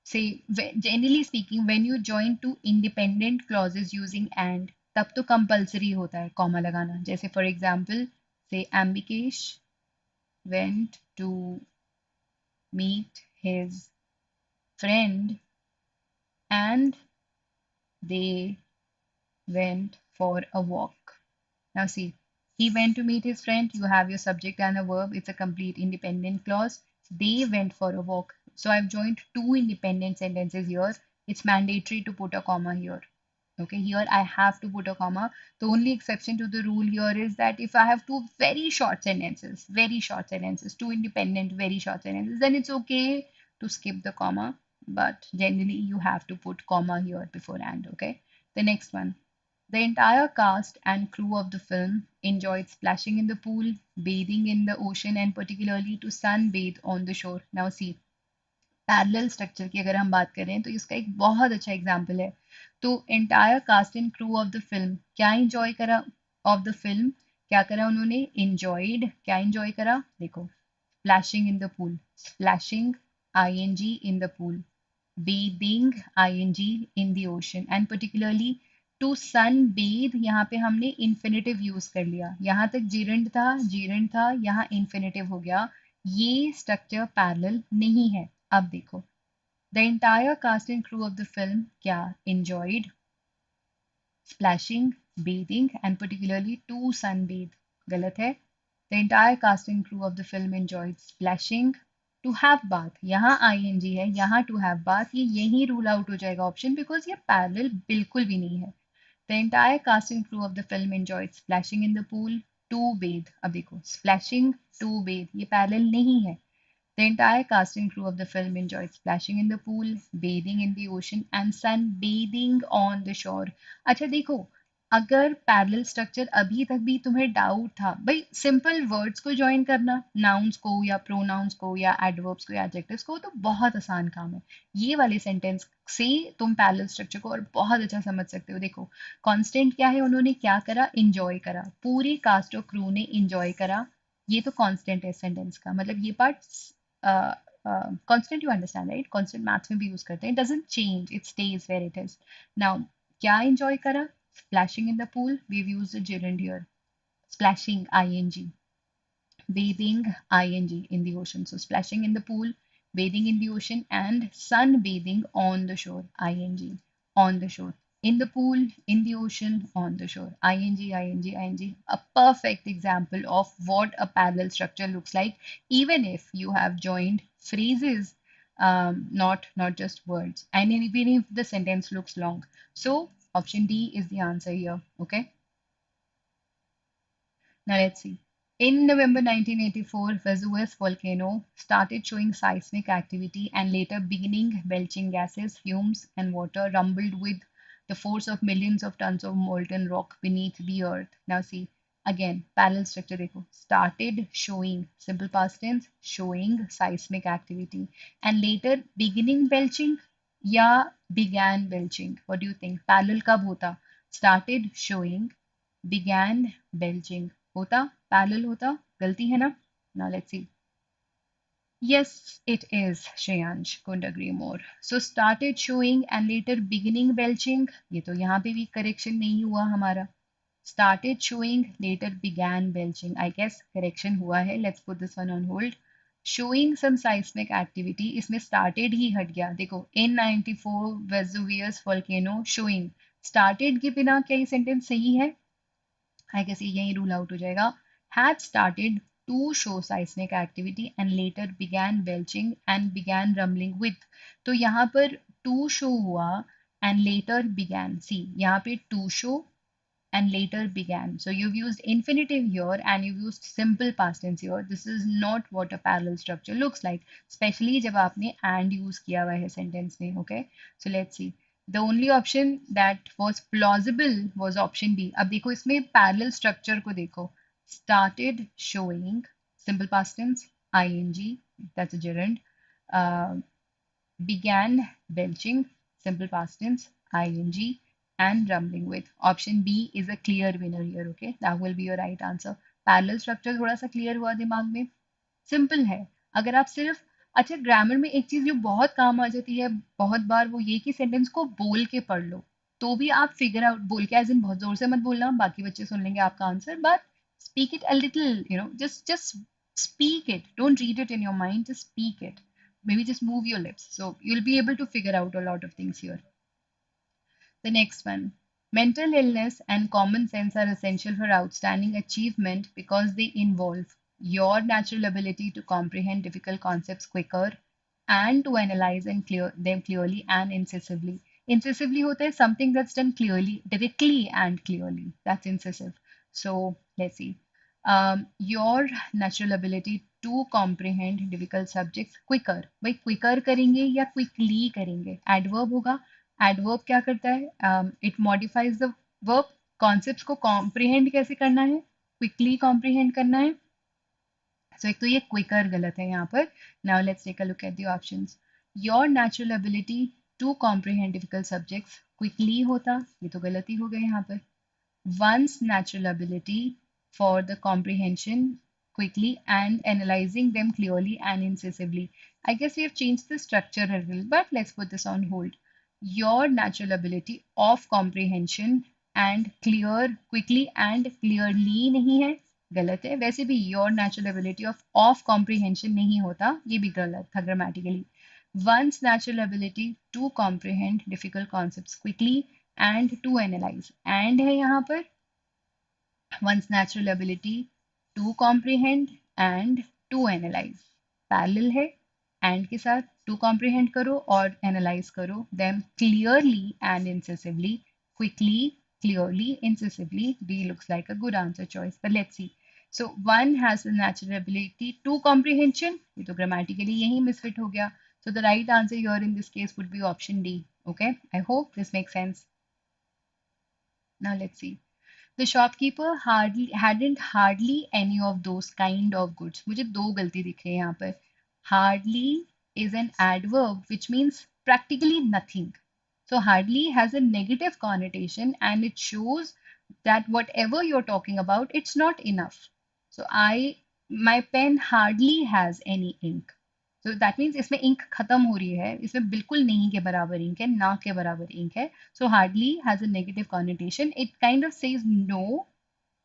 [SPEAKER 1] say generally speaking when you join two independent clauses using and तब तो कंपलसरी होता है कॉमा लगाना जैसे फॉर एग्जांपल से Ambikesh went to meet his friend and they went for a walk. Now see, he went to meet his friend. You have your subject and a verb. It's a complete independent clause. They went for a walk. So I've joined two independent sentences here. It's mandatory to put a comma here. Okay, here I have to put a comma. The only exception to the rule here is that if I have two very short sentences, two independent, very short sentences, then it's okay to skip the comma. But generally, you have to put comma here before and. Okay, the next one. The entire cast and crew of the film enjoyed splashing in the pool, bathing in the ocean, and particularly to sunbathe on the shore. Now, see, parallel structure की अगर हम बात करें तो इसका एक बहुत अच्छा एग्जाम्पल है तो entire cast and crew of the film क्या इंजॉय करा ऑफ द फिल्म क्या करा उन्होंने इंजॉयड क्या इंजॉय करा देखो splashing in the pool splashing ING in the pool bathing ing in the ocean and particularly to sun bathe यहाँ पे हमने infinitive यूज कर लिया यहाँ तक जीरेंड था यहाँ infinitive हो गया ये स्ट्रक्चर पैरेलल नहीं है अब देखो the entire cast and crew of the film क्या enjoyed splashing bathing and particularly to sunbathe गलत है the entire cast and crew of the film enjoyed splashing to have bath यहाँ ing है यहाँ to have bath ये यही rule out हो जाएगा option because ये parallel बिल्कुल भी नहीं है the entire cast and crew of the film enjoyed splashing in the pool to bathe अब देखो splashing to bathe ये parallel नहीं है The entire cast and crew of the film enjoyed splashing in the pool, bathing in the ocean, and sunbathing on the shore. अच्छा देखो, अगर parallel structure अभी तक भी तुम्हें डाउट था, भाई सिंपल वर्ड्स को ज्वाइन करना, नाउन्स को या प्रोनाउंस को या एडवर्ब्स को या एडजेक्टिव्स को, तो बहुत आसान काम है। ये वाले सेंटेंस से तुम पैरेलल स्ट्रक्चर को और बहुत अच्छा समझ सकते हो। देखो, कांस्टेंट क्या है, उन्होंने क्या करा, इंजॉय करा, पूरी कास्ट और क्रू ने इंजॉय करा। ये तो कांस्टेंट है सेंटेंस का, मतलब ये part constant, you understand right? Constant maths में भी यूज करते हैं, it doesn't change, it stays where it is. Now क्या इंजॉय करा, splashing in the pool, we've used the gerund here. Splashing, ing. Bathing, ing, in the ocean. So splashing in the pool, bathing in the ocean, and sunbathing on the shore, ing, on the shore. In the pool, in the ocean, on the shore, ing, ing, ing. A perfect example of what a parallel structure looks like, even if you have joined phrases, not just words, and even if the sentence looks long. So option D is the answer here. Okay. Now let's see. In November 1984, Vesuvius volcano started showing seismic activity and later beginning belching gases, fumes, and water rumbled with the force of millions of tons of molten rock beneath the earth. Now see, again, parallel structure देखो. Started showing, simple past tense, showing seismic activity and later beginning belching या began belching. What do you think? Parallel कब होता? Started showing, began belching. होता, parallel होता, गलती है ना? Now let's see. Yes, it is, Shreyansh. Couldn't agree more. So started showing and later beginning belching. ये तो यहाँ पे भी correction नहीं हुआ हमारा. Started showing, later began belching. I guess correction हुआ है. Let's put this one on hold. Showing some seismic activity. इसमें started ही हट गया. देखो, in 94 Vesuvius volcano showing. Started के बिना क्या ये sentence सही है? I guess ये यही rule out हो जाएगा. Had started to show seismic activity and later began belching and began rumbling with. तो यहाँ पर to show हुआ and later began. See, यहाँ पे to show and later began. So you've used infinitive here and you've used simple past tense here. This is not what a parallel structure looks like, especially जब आपने and use किया हुआ है sentence में. Okay, so let's see. The only option that was plausible was option B. अब देखो इसमें parallel structure को देखो. Started showing, simple past tense, ing, that's a gerund. Uh, began belching, simple past tense, ing, and rumbling with. Option B is a clear winner here, okay? That will be your right answer. Parallel structure थोड़ा सा clear हुआ दिमाग में? Simple है। अगर आप सिर्फ, अच्छा ग्रामर में एक चीज जो बहुत काम आ जाती है बहुत बार, वो ये कि सेंटेंस को बोल के पढ़ लो, तो भी आप फिगर आउट, बोल के एज इन बहुत जोर से मत बोलना, बाकी बच्चे सुन लेंगे आपका answer, but speak it a little, just speak it, don't read it in your mind, just speak it, maybe just move your lips, so you'll be able to figure out a lot of things here. The next one. Mental illness and common sense are essential for outstanding achievement because they involve your natural ability to comprehend difficult concepts quicker and to analyze and clear them clearly and incisively. Incisively होता है something that's done clearly, directly and clearly. That's incisive. So let's see. Your natural ability to comprehend difficult subjects quicker. भाई quicker करेंगे या quickly करेंगे? Adverb होगा. Adverb क्या करता है? It modifies the verb. Concepts को comprehend कैसे करना है? Quickly comprehend करना है. So एक तो ये quicker गलत है यहाँ पर. Now let's take a look at the options. Your natural ability to comprehend difficult subjects quickly होता, ये तो गलती हो गई यहाँ पर. One's natural ability for the comprehension quickly and analyzing them clearly and incisively. I guess we have changed the structure a little, but let's put this on hold. Your natural ability of comprehension and clear quickly and clearly नहीं है, गलत है. वैसे भी your natural ability of comprehension नहीं होता, ये भी गलत था grammatically. One's natural ability to comprehend difficult concepts quickly and to analyze. And है यहाँ पर one's natural ability to comprehend and to analyze. Parallel है, and के साथ to comprehend करो और analyze करो them clearly and incisively. Quickly, clearly, incisively. D looks like a good answer choice. But let's see. So one has the natural ability to comprehension, ये तो grammatically यही misfit हो गया. So the right answer here in this case would be option D. Okay, I hope this makes sense. Now let's see. The shopkeeper hardly any of those kind of goods. मुझे दो गलती दिख रही है यहाँ पर. Hardly is an adverb which means practically nothing. So hardly has a negative connotation and it shows that whatever you're talking about, it's not enough. So my pen hardly has any ink. So that means इसमें ink खत्म हो रही है, इसमें बिल्कुल नहीं के बराबर इंक है, ना के बराबर इंक है. So hardly has a negative connotation. It kind of says no,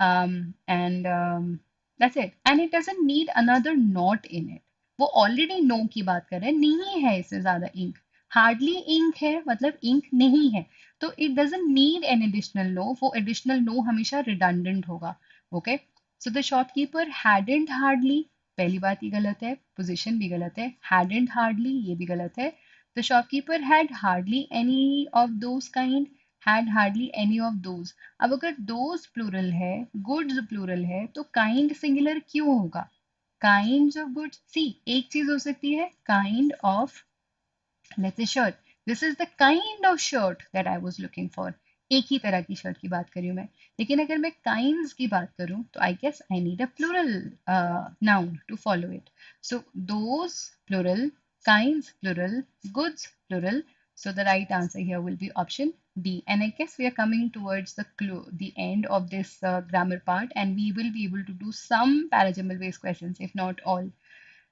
[SPEAKER 1] and that's it. And it doesn't need another not in it. वो ऑलरेडी नो की बात कर रहे हैं, नहीं है इससे ज्यादा इंक. हार्डली इंक है मतलब इंक नहीं है. तो it doesn't need an additional no. वो एडिशनल नो हमेशा रिडंडेंट होगा. Okay, so the shopkeeper hadn't hardly, पहली बात ही गलत है, पोजिशन भी गलत है. हैडेंट हार्डली ये भी गलत है. The shopkeeper had hardly any of those kind, had hardly any of those. अब अगर दोज प्लूरल है, गुड्स प्लूरल है, तो काइंड सिंगुलर क्यों होगा? काइंड ऑफ गुड्स, सी एक चीज हो सकती है kind of, let's say shirt. This is the kind of shirt that I was looking for. एक ही तरह की शर्ट की बात कर रही हूँ मैं. लेकिन अगर मैं काइंड्स की बात करूँ तो I guess I need a plural noun to follow it. So those plural, kinds plural, goods plural. So the right answer here will be option D. And I guess we are coming towards the end of this grammar part, and we will be able to do some paragrammar based questions, if not all.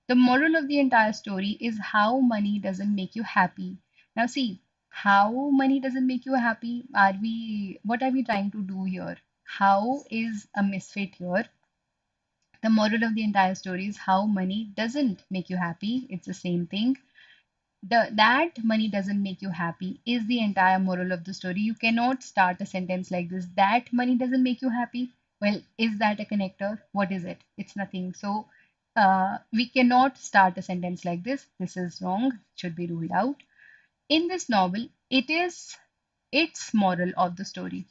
[SPEAKER 1] The moral of the entire story is how money doesn't make you happy. Now see, how money doesn't make you happy? What are we trying to do here? How is a misfit here? The moral of the entire story is how money doesn't make you happy. It's the same thing. That money doesn't make you happy is the entire moral of the story. You cannot start a sentence like this. That money doesn't make you happy. Well, is that a connector? What is it? It's nothing. So we cannot start a sentence like this. This is wrong. Should be ruled out. In this novel, it is its moral of the story.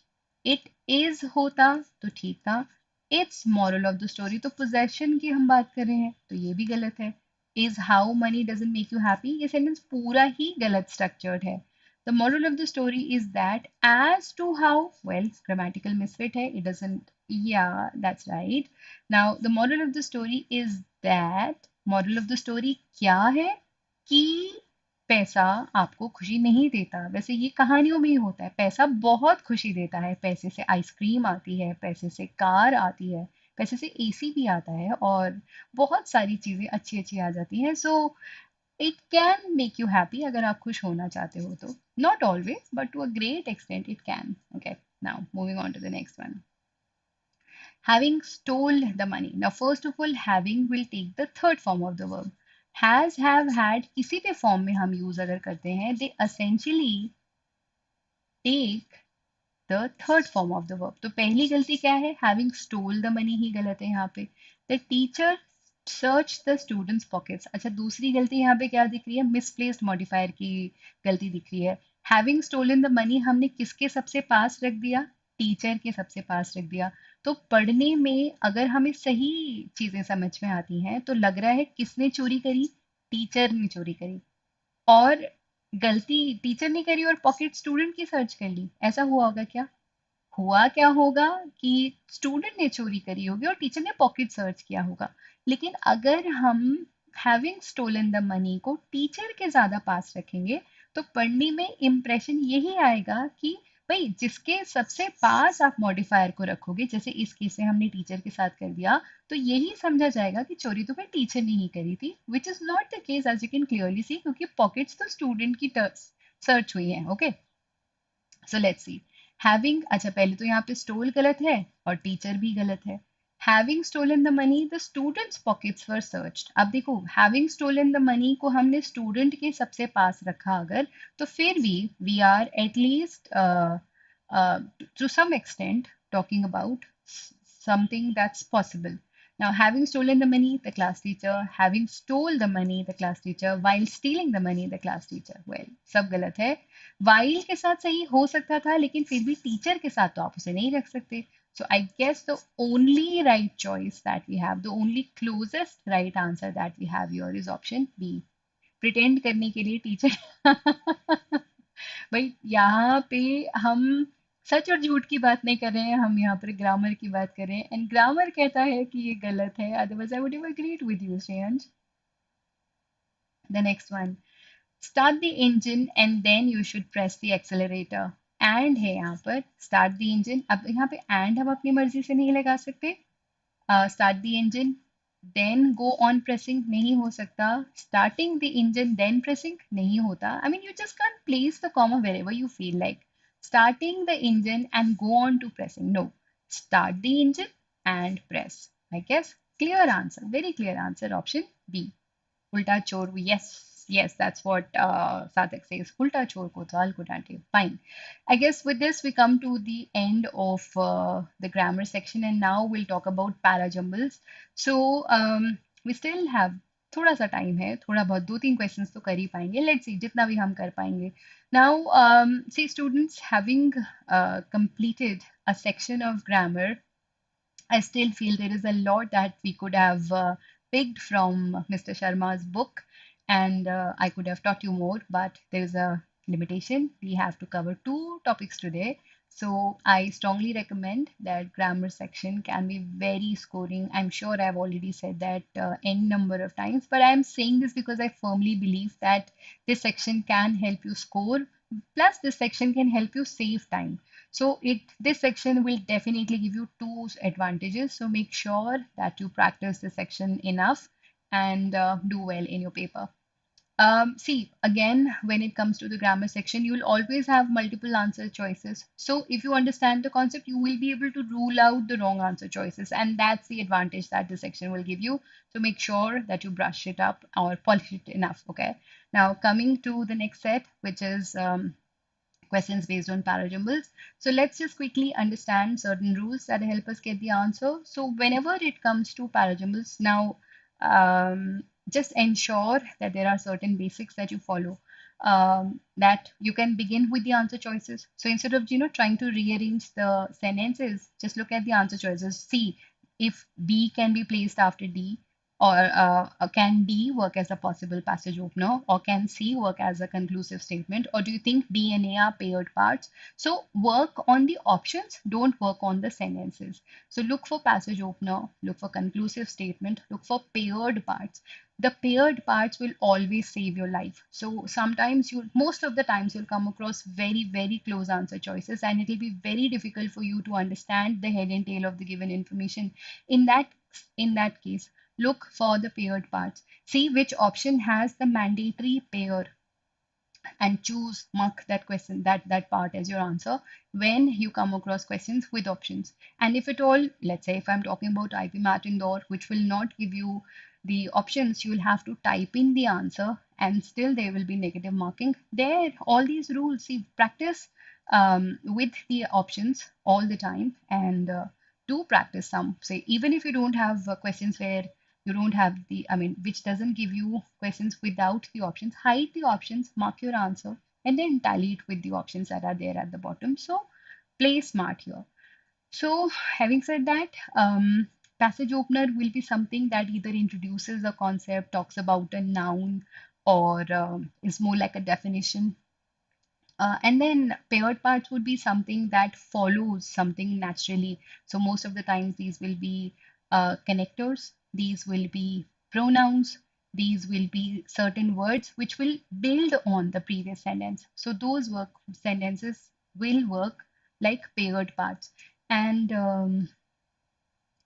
[SPEAKER 1] It is होता तो ठीक था. Its moral of the story, तो possession की हम बात कर रहे हैं तो ये भी गलत है. Is how money doesn't make you happy, ये sentence पूरा ही गलत structured है. The moral of the story is that as to how, well, grammatical misfit है. It doesn't, yeah, that's right. Now, the moral of the story is that, moral of the story क्या है? कि पैसा आपको खुशी नहीं देता. वैसे ये कहानियों में ही होता है. पैसा बहुत खुशी देता है. पैसे से आइसक्रीम आती है, पैसे से कार आती है, पैसे से एसी भी आता है, और बहुत सारी चीजें अच्छी अच्छी आ जाती हैं. So it can make you happy अगर आप खुश होना चाहते हो तो. Not always, but to a great extent it can. Okay, now moving on to the next one. Having stole the money. Now, first of all, having will take the third form of the verb. Has, have, had किसी भी form में हम use अगर करते हैं, they essentially take the third form of the verb. तो पहली गलती क्या है? Having stole the money ही गलत है यहाँ पे. The teacher search the students pockets. अच्छा, दूसरी गलती यहाँ पे क्या दिख रही है? Misplaced modifier की गलती दिख रही है. Having stolen the money हमने किसके सबसे पास रख दिया? टीचर के सबसे पास रख दिया. तो पढ़ने में अगर हमें सही चीजें समझ में आती हैं तो लग रहा है किसने चोरी करी? टीचर ने चोरी करी. और गलती टीचर ने करी और पॉकेट स्टूडेंट की सर्च कर ली. ऐसा हुआ होगा क्या? हुआ क्या होगा कि स्टूडेंट ने चोरी करी होगी और टीचर ने पॉकेट सर्च किया होगा. लेकिन अगर हम हैविंग स्टोलन द मनी को टीचर के ज्यादा पास रखेंगे तो पढ़ने में इंप्रेशन यही आएगा कि भाई जिसके सबसे पास आप मॉडिफायर को रखोगे, जैसे इस केस में हमने टीचर के साथ कर दिया, तो यही समझा जाएगा कि चोरी तो भाई टीचर ने ही करी थी. Which is not the case as you can clearly see, क्योंकि पॉकेट्स तो स्टूडेंट की सर्च हुई है. Okay, so let's see. Having, अच्छा पहले तो यहाँ पे स्टोल गलत है और टीचर भी गलत है. Having stolen the money the students pockets were searched. अब देखो, हैविंग स्टोलन द मनी को हमने स्टूडेंट के सबसे पास रखा अगर, तो फिर भी we are at least to some extent talking about something that's possible. Now, having stolen the money, the class teacher. Having stole the money, the class teacher. While stealing the money, the class teacher. Well, सब गलत है. while के साथ सही हो सकता था, लेकिन फिर भी टीचर के साथ तो आप उसे नहीं रख सकते. So I guess the only right choice that we have, the only closest right answer that we have here is option B. Pretend करने के लिए टीचर भाई यहाँ पे हम सच और झूठ की बात नहीं कर रहे हैं, हम यहाँ पर ग्रामर की बात कर रहे हैं, एंड ग्रामर कहता है कि ये गलत है, otherwise I would have agreed with you Shreyansh. The next one, start the engine and then you should press the accelerator. And है यहाँ पर start the engine. अब यहाँ पे and हम अपनी मर्जी से नहीं लगा सकते. Start the engine then go on pressing नहीं हो सकता. Starting the engine then pressing नहीं होता. I mean you just can't place the comma wherever you feel like. Starting the engine and go on to pressing. No. Start the engine and press. I guess clear answer. Very clear answer. Option B. Ulta chor, yes, yes, that's what Sadek says. Ulta chor kotwal kudante. Fine. I guess with this we come to the end of the grammar section, and now we'll talk about parajumbles. So we still have थोड़ा सा time है, थोड़ा बहुत दो तीन questions तो कर ही पाएंगे. लेट्स सी जितना भी हम कर पाएंगे. Now, see students, having completed a section of grammar, I still feel there is a lot that we could have picked from Mr. Sharma's book, and I could have taught you more, but there is a limitation. We have to cover two topics today. So I strongly recommend that grammar section can be very scoring. I'm sure I've already said that n number of times, but I'm saying this because I firmly believe that this section can help you score. Plus, this section can help you save time. So this section will definitely give you two advantages. So make sure that you practice this section enough and do well in your paper. See, again, when it comes to the grammar section, you will always have multiple answer choices. So if you understand the concept, you will be able to rule out the wrong answer choices. And that's the advantage that the section will give you. So make sure that you brush it up or polish it enough. Okay. Now coming to the next set, which is questions based on parajumbles. So let's just quickly understand certain rules that help us get the answer. So whenever it comes to parajumbles, now just ensure that there are certain basics that you follow. That you can begin with the answer choices. So instead of trying to rearrange the sentences, just look at the answer choices. See if B can be placed after D, or can D work as a possible passage opener, or can C work as a conclusive statement, or do you think B and A are paired parts? So work on the options, don't work on the sentences. So look for passage opener, look for conclusive statement, look for paired parts. The paired parts will always save your life. So sometimes most of the times you'll come across very, very close answer choices, and it will be very difficult for you to understand the head and tail of the given information. In that case, look for the paired parts. See which option has the mandatory pair and choose, mark that question, that part as your answer when you come across questions with options. And if at all, let's say if I'm talking about IPMAT Indore, which will not give you the options, you will have to type in the answer and still there will be negative marking. There, all these rules, see, practice with the options all the time, and do practice some. Say, even if you don't have questions where you don't have which doesn't give you questions without the options, hide the options, mark your answer, and then tally it with the options that are there at the bottom. So play smart here. So having said that, passage opener will be something that either introduces a concept, talks about a noun, or is more like a definition. And then paired parts would be something that follows something naturally. So most of the times these will be connectors, these will be pronouns, these will be certain words which will build on the previous sentence. So those sentences will work like paired parts. And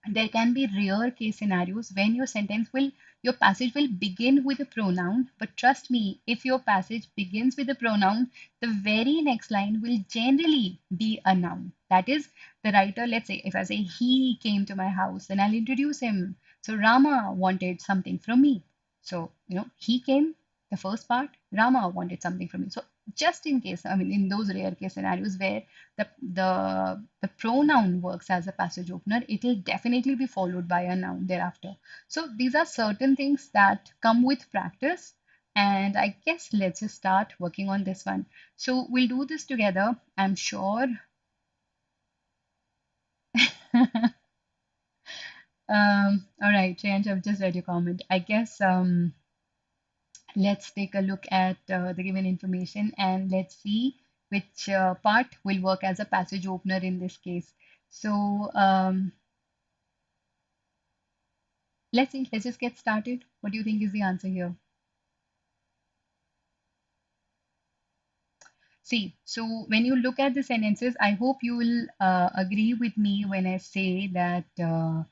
[SPEAKER 1] there can be rare case scenarios when your passage will begin with a pronoun, but trust me, if your passage begins with a pronoun, the very next line will generally be a noun. That is, the writer, let's say if I say he came to my house, then I'll introduce him. So Rama wanted something from me. So he came, the first part, Rama wanted something from me. So just in case, in those rare case scenarios where the pronoun works as a passage opener, it will definitely be followed by a noun thereafter. So these are certain things that come with practice, and I guess let's just start working on this one. So we'll do this together. I'm sure All right, Change, I've just read your comment. I guess let's take a look at the given information and let's see which part will work as a passage opener in this case. So let's see, let's just get started. What do you think is the answer here? See, so when you look at the sentences, I hope you will agree with me when I say that the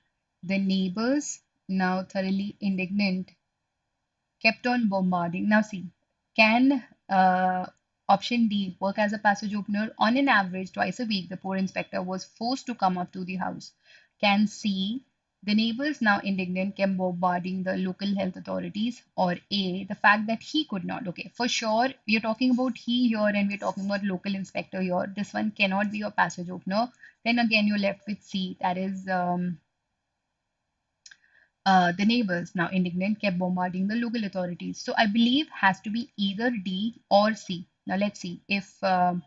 [SPEAKER 1] neighbors, now thoroughly indignant, kept on bombarding. Now, see, can option D work as a passage opener? On an average, twice a week, the poor inspector was forced to come up to the house. Can C, the neighbors now indignant kept bombarding the local health authorities? Or A, the fact that he could not? Okay, for sure, we're talking about he here and we're talking about local inspector here. This one cannot be a passage opener. Then again, you're left with C, that is the neighbors, now indignant, kept bombarding the local authorities. So I believe has to be either D or C. Now let's see if um,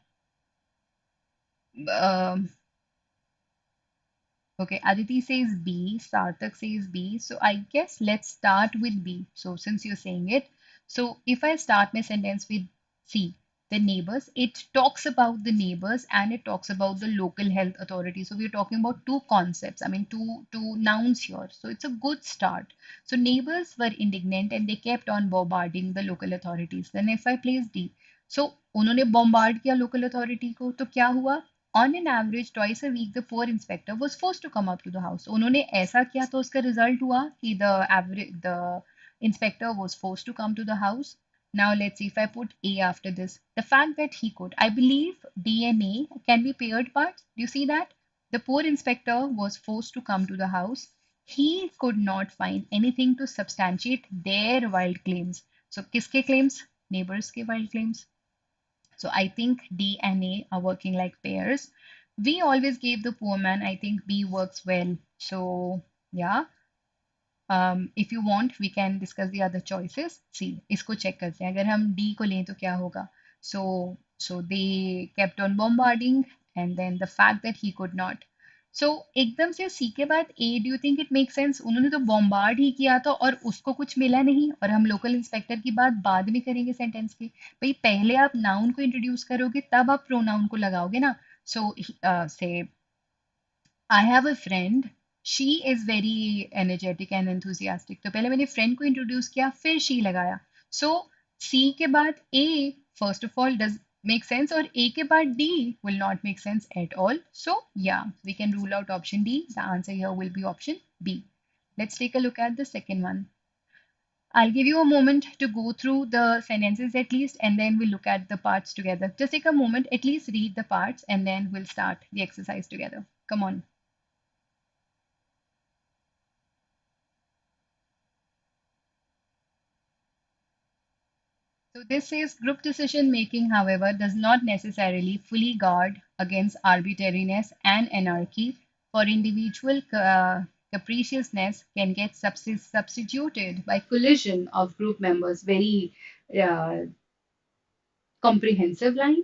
[SPEAKER 1] okay, Aditi says B, Sarthak says B. So I guess let's start with B. So since you're saying it, so if I start my sentence with C, the neighbors, it talks about the neighbors and it talks about the local health authority. So we're talking about two concepts, I mean two nouns here. So it's a good start. So neighbors were indignant and they kept on bombarding the local authorities. Then if I place D, so उन्होंने bombard किया local authority को तो क्या हुआ? On an average, twice a week, the poor inspector was forced to come up to the house. उन्होंने ऐसा किया तो उसका result हुआ कि the inspector was forced to come to the house. Now let's see if I put A after this. The fact that he could, I believe D and A can be paired parts. Do you see that? The poor inspector was forced to come to the house. He could not find anything to substantiate their wild claims. So kiske claims? Neighbors ke wild claims. So I think D and A are working like pairs. We always gave the poor man. I think B works well. So yeah, if you want, we can discuss the other choices. See, इसको check करते हैं. अगर हम D को लें तो क्या होगा? So they kept on bombarding, and then the fact that he could not. So एकदम से C के बाद A, do you think it makes sense? उन्होंने तो bombard ही किया था और उसको कुछ मिला नहीं और हम लोकल इंस्पेक्टर की बात बाद में करेंगे सेंटेंस की. भाई पहले आप नाउन को इंट्रोड्यूस करोगे तब आप प्रोनाउन को लगाओगे ना. So say I have a friend. She is very energetic and enthusiastic. तो पहले मैंने friend को introduce किया, फिर she लगाया. So C के बाद A first of all does make sense और A के बाद D will not make sense at all. So yeah, we can rule out option D. The answer here will be option B. Let's take a look at the second one. I'll give you a moment to go through the sentences at least, and then we'll look at the parts together. Just take a moment, at least read the parts, and then we'll start the exercise together. Come on. So this says group decision making, however, does not necessarily fully guard against arbitrariness and anarchy, for individual capriciousness can get substituted by collision of group members. Very uh, comprehensive line.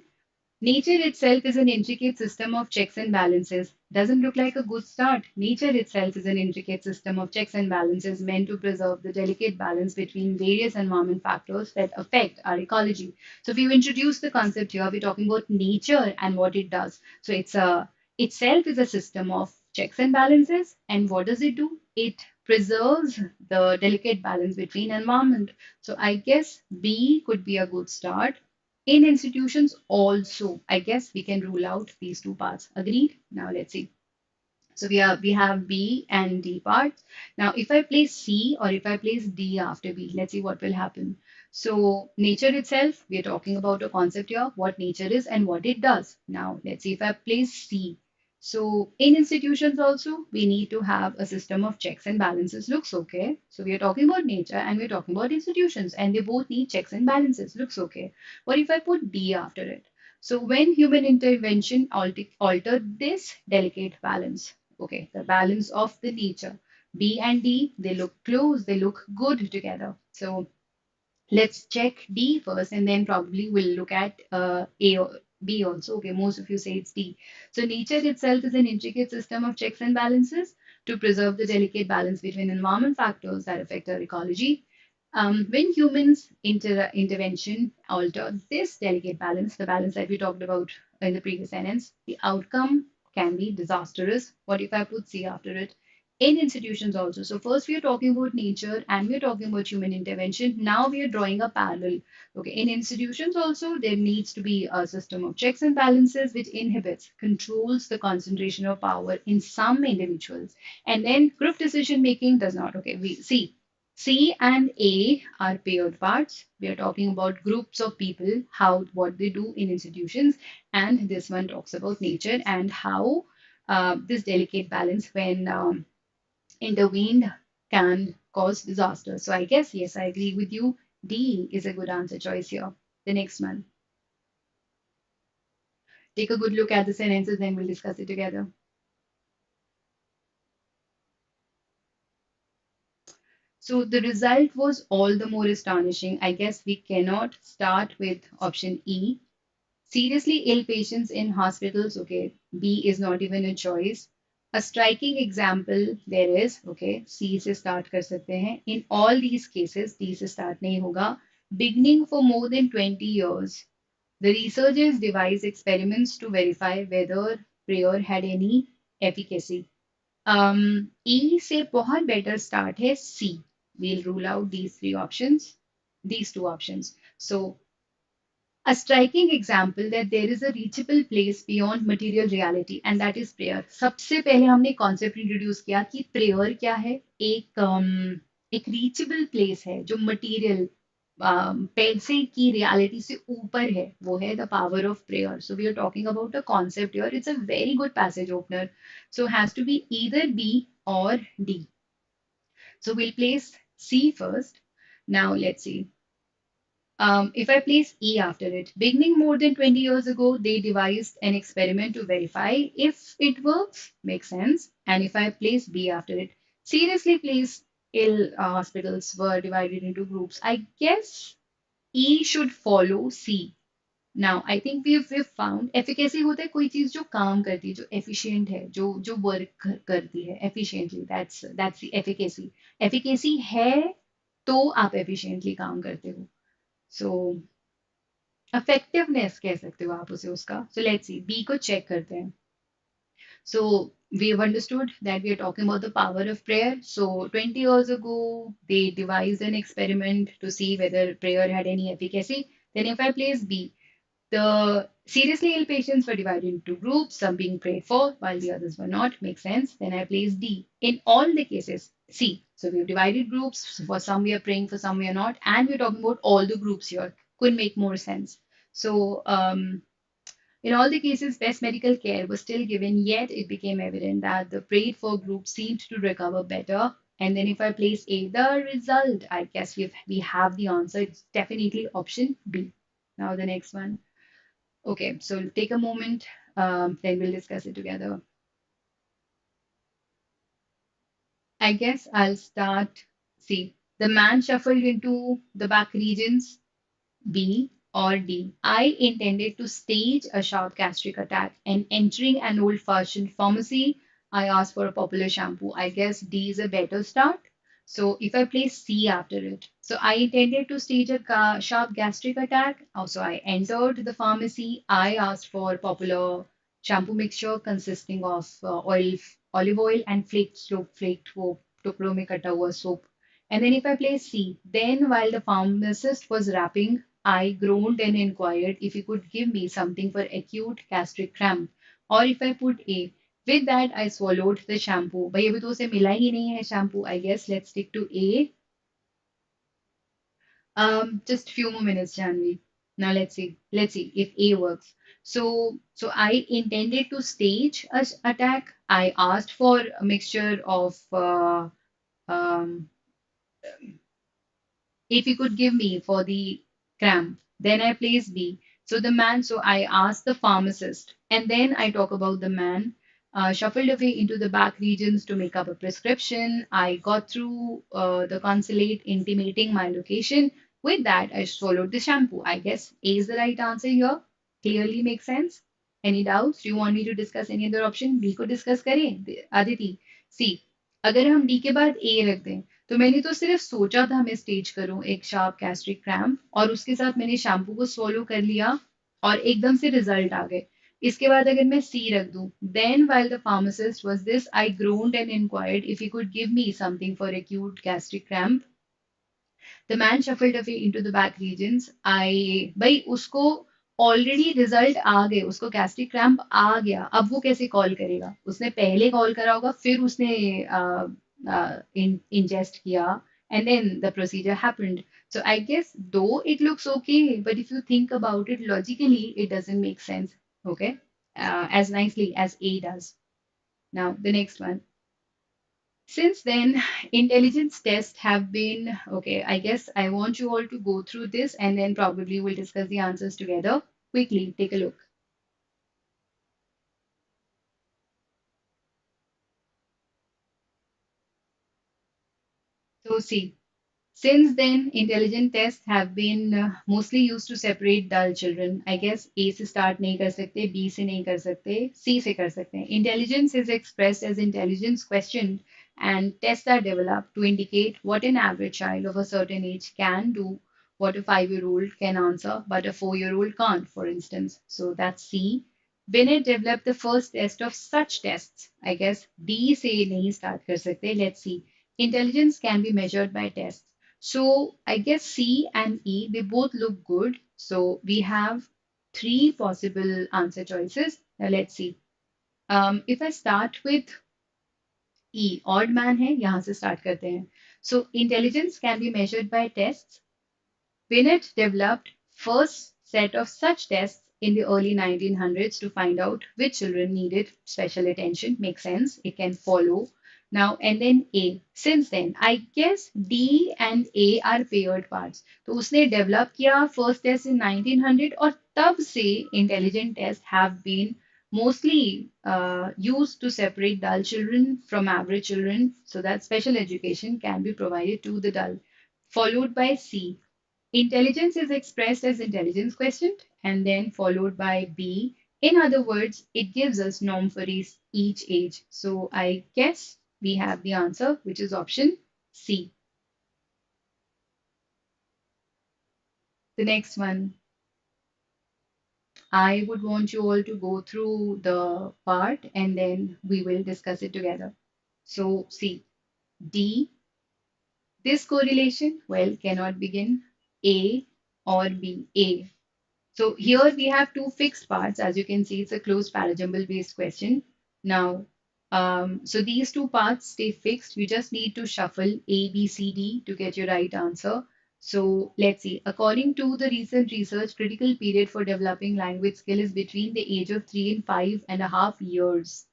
[SPEAKER 1] Nature itself is an intricate system of checks and balances. Doesn't look like a good start. Nature itself is an intricate system of checks and balances meant to preserve the delicate balance between various environment factors that affect our ecology. So if you introduce the concept here, we're talking about nature and what it does. So it's a itself is a system of checks and balances. And what does it do? It preserves the delicate balance between environment. So I guess B could be a good start. In institutions also, I guess we can rule out these two parts. Agreed? Now let's see. So we have B and D parts. Now, if I place C or if I place D after B, let's see what will happen. So nature itself, we are talking about a concept here, what nature is and what it does. Now, let's see if I place C. So in institutions also, we need to have a system of checks and balances. Looks okay. So we are talking about nature and we're talking about institutions and they both need checks and balances. Looks okay. What if I put D after it? So when human intervention altered this delicate balance, okay, the balance of the nature. B and D, they look close, they look good together. So let's check D first and then probably we'll look at A B also. Okay, most of you say it's D. So nature itself is an intricate system of checks and balances to preserve the delicate balance between environment factors that affect our ecology. When humans intervention alter this delicate balance, the balance that we talked about in the previous sentence, the outcome can be disastrous. What if I put C after it? In institutions also. So first we are talking about nature and we are talking about human intervention. Now we are drawing a parallel. Okay, in institutions also there needs to be a system of checks and balances which inhibits, controls the concentration of power in some individuals. And then group decision making does not. Okay, we see C and A are paired parts. We are talking about groups of people, how what they do in institutions, and this one talks about nature and how this delicate balance, when intervened, can cause disaster. So I guess yes, I agree with you. D is a good answer choice here. The next one. Take a good look at the sentences, then we'll discuss it together. So the result was all the more astonishing. I guess we cannot start with option E. Seriously ill patients in hospitals, okay, B is not even a choice. A striking example there is, okay, C से start कर सकते हैं. In all these cases, D से start नहीं होगा. Beginning for more than 20 years, the researchers devised experiments to verify whether prayer had any efficacy. E से बहुत better start है C. We'll rule out these three options, these two options. So a striking example that there is a reachable place beyond material reality and that is prayer. सबसे पहले हमने concept introduce किया कि prayer क्या है, एक reachable place है जो मटेरियल पैसे की रियलिटी से ऊपर है, वो है the power of prayer. So we are talking about a concept here. It's a very good passage opener. So has to be either B or D. So we'll place C first. Now let's see. If I place E after it, beginning more than 20 years ago, they devised an experiment to verify if it works, makes sense. And if I place B after it, seriously place ill hospitals were divided into groups. I guess E should follow C. Now, I think we've found efficacy होता है कोई चीज जो काम करती है, जो efficient है, जो work करती है efficiently. That's the efficacy. Efficacy है तो आप efficiently काम करते हो. So effectiveness कह सकते हो आप उसे उसका. So let's see. B को check करते हैं. So we've understood that we are talking about the power of prayer. So 20 years ago, they devised an experiment to see whether prayer had any efficacy. Then if I place B, the seriously ill patients were divided into groups, some being prayed for while the others were not. Makes sense. Then I place D. In all the cases, C. So we've divided groups. So for some we are praying, for some we are not. And we're talking about all the groups here. Could make more sense. So in all the cases, best medical care was still given, yet it became evident that the prayed for group seemed to recover better. And then if I place A, the result, I guess we have the answer. It's definitely option B. Now the next one. Okay, so take a moment, then we'll discuss it together. I guess I'll start. See, the man shuffled into the back regions, B or D. I intended to stage a sharp gastric attack and entering an old-fashioned pharmacy, I asked for a popular shampoo. I guess D is a better start. So if I place C after it, so I intended to stage a sharp gastric attack. Also, I entered the pharmacy. I asked for popular shampoo mixture consisting of olive oil and flaked soap, flaked soap, टुकड़ों में कटा हुआ soap. And then if I place C, then while the pharmacist was wrapping, I groaned and inquired if he could give me something for acute gastric cramp. Or if I put A, with that I swallowed the shampoo. भाई अभी तो उसे मिला ही नहीं है shampoo. I guess let's stick to A. Just few more minutes, Janvi. Now let's see. Let's see if A works. So I intended to stage a attack. I asked for a mixture of um, if you could give me for the cramp. Then I place B. So I asked the pharmacist, and then I talk about the man. Shuffled away into the back regions to make up a prescription. I got through the consulate intimating my location. With that, I swallowed the shampoo. I guess A is the right answer here. Clearly makes sense? Any doubts? Do you want me to discuss any other option? B को discuss करें आदिति? सी, अगर हम D के बाद ए रख दें तो मैंने तो सिर्फ सोचा था मैं स्टेज करूं एक शार्प गैस्ट्रिक क्रैम्प और उसके साथ मैंने शैम्पू को swallow कर लिया और एकदम से रिजल्ट आ गए. इसके बाद अगर मैं सी रख दूं, then while the pharmacist was this, I groaned and inquired if he could give me something for acute gastric cramp. The man shuffled away into the back regions. I भाई उसको ऑलरेडी रिजल्ट आ गए, उसको gastric cramp आ गया, अब वो कैसे call करेगा? उसने पहले कॉल करा होगा, फिर उसने ingest किया, and then the procedure happened. So I guess though it looks okay, but if you think about it logically, it doesn't make sense. Okay, as nicely as A does. Now the next one. Since then, intelligence tests have been okay. I guess I want you all to go through this and then probably we'll discuss the answers together. Quickly, take a look. So, see, since then, intelligent tests have been mostly used to separate dull children. I guess A से start नहीं कर सकते, B से नहीं कर सकते, C से कर सकते हैं. Intelligence is expressed as intelligence questioned, and tests are developed to indicate what an average child of a certain age can do, what a 5-year-old can answer, but a 4-year-old can't, for instance. So that's C. Binet developed the first test of such tests. I guess D से नहीं start कर सकते. Let's see. Intelligence can be measured by tests. So I guess C and E, they both look good. So we have three possible answer choices. Now let's see. If I start with E, odd man है, यहाँ से start करते हैं. So intelligence can be measured by tests. Binet developed first set of such tests in the early 1900s to find out which children needed special attention. Makes sense. It can follow. Now, and then A. Since then, I guess D and A are paired parts. तो उसने develop किया first test in 1900 और तब से intelligent tests have been mostly used to separate dull children from average children so that special education can be provided to the dull. Followed by C. Intelligence is expressed as intelligence questioned and then followed by B. In other words, it gives us norm for each age. So I guess we have the answer, which is option C. The next one, I would want you all to go through the part and then we will discuss it together. So C, D, this correlation, well, cannot begin A or B. A. So here we have two fixed parts. As you can see, it's a closed parajumble based question. Now, so these two parts stay fixed. You just need to shuffle A, B, C, D to get your right answer. So let's see. According to the recent research, critical period for developing language skill is between the age of 3 and 5.5 years.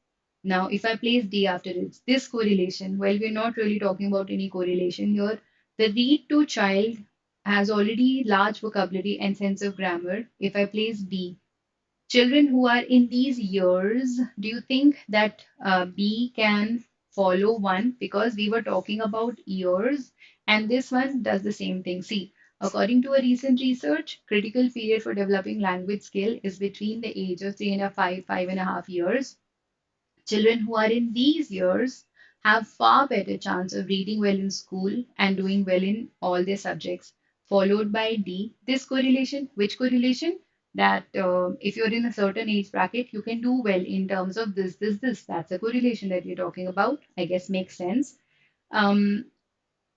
[SPEAKER 1] Now, if I place D after it, this correlation, well, we're not really talking about any correlation here. The read to child has already large vocabulary and sense of grammar. If I place B, children who are in these years, do you think that B can follow one? Because we were talking about years, and this one does the same thing. See, according to a recent research, critical period for developing language skill is between the age of 3 and 5.5 years. Children who are in these years have far better chance of reading well in school and doing well in all their subjects. Followed by D, this correlation. Which correlation? That if you're in a certain age bracket, you can do well in terms of this, this, this. That's a correlation that we're talking about. I guess makes sense. Um,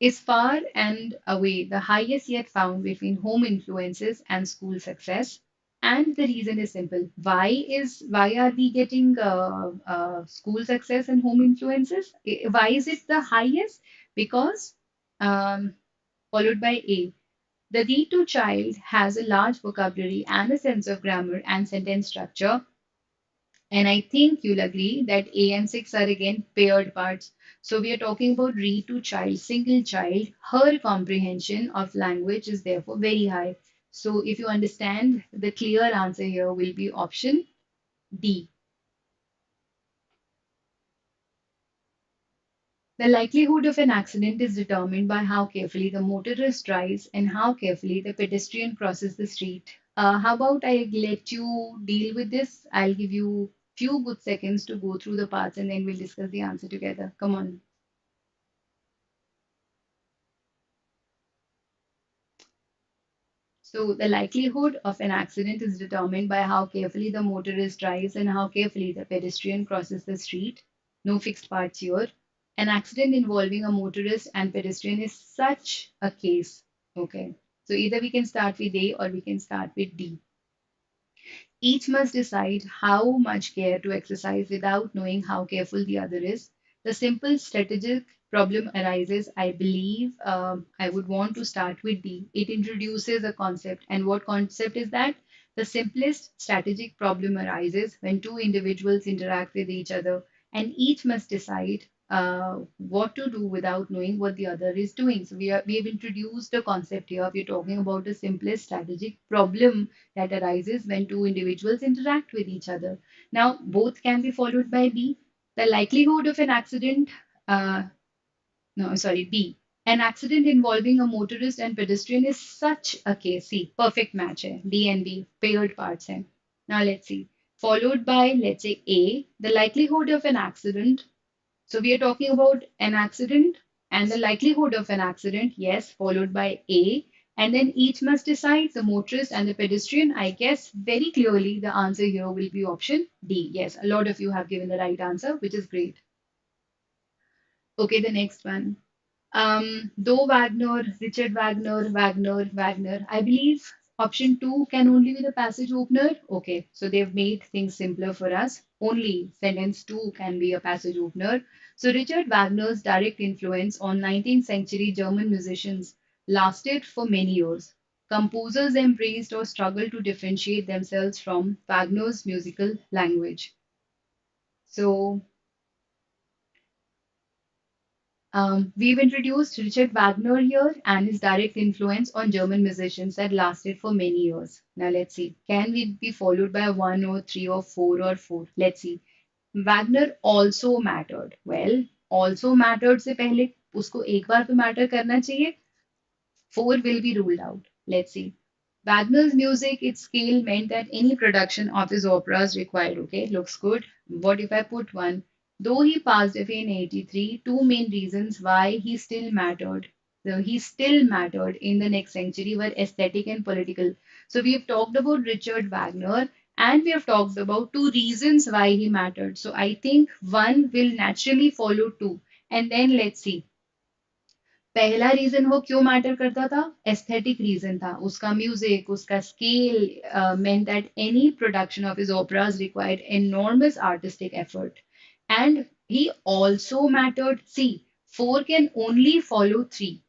[SPEAKER 1] is far and away the highest yet found between home influences and school success. And the reason is simple. Why are we getting school success and home influences? Why is it the highest? Because um, followed by A. The D2 child has a large vocabulary and a sense of grammar and sentence structure, and I think you'll agree that A and 6 are again paired parts. So we are talking about read to child, single child. Her comprehension of language is therefore very high. So if you understand, the clear answer here will be option D. The likelihood of an accident is determined by how carefully the motorist drives and how carefully the pedestrian crosses the street. How about I let you deal with this? I'll give you few good seconds to go through the parts and then we'll discuss the answer together. Come on. So the likelihood of an accident is determined by how carefully the motorist drives and how carefully the pedestrian crosses the street. No fixed parts here. An accident involving a motorist and pedestrian is such a case. Okay. So either we can start with A or we can start with D. Each must decide how much care to exercise without knowing how careful the other is. The simple strategic problem arises, I believe. I would want to start with D. It introduces a concept. And what concept is that? The simplest strategic problem arises when two individuals interact with each other and each must decide what to do without knowing what the other is doing. So we have introduced a concept here. We're talking about the simplest strategic problem that arises when two individuals interact with each other. Now, both can be followed by B. The likelihood of an accident, no, sorry, B. An accident involving a motorist and pedestrian is such a case. See, perfect match hai. D and B, paired parts hai. Now, let's see. Followed by, let's say, A. The likelihood of an accident, so we are talking about an accident and the likelihood of an accident, yes, followed by A. And then each must decide the motorist and the pedestrian. I guess very clearly the answer here will be option D. Yes, a lot of you have given the right answer, which is great. Okay, the next one. Though Wagner, Richard Wagner, Wagner. I believe option two can only be the passage opener. Okay, so they've made things simpler for us. Only sentence two can be a passage opener. So Richard Wagner's direct influence on 19th century German musicians lasted for many years. Composers embraced or struggled to differentiate themselves from Wagner's musical language. So we've introduced Richard Wagner here and his direct influence on German musicians that lasted for many years. Now let's see, can we be followed by one or three or four? Let's see. Wagner also mattered. Well, also mattered से पहले उसको एक बार तो matter करना चाहिए. Four will be ruled out. Let's see. Wagner's music, its scale meant that any production of his operas required. Okay, looks good. What if I put one? Though he passed away in 83, two main reasons why he still mattered. So he still mattered in the next century were aesthetic and political. So we have talked about Richard Wagner and we have talked about two reasons why he mattered. So I think one will naturally follow two. And then let's see. पहला reason वो क्यों matter करता था aesthetic reason था उसका music उसका scale meant that any production of his operas required enormous artistic effort and he also mattered see four can only follow three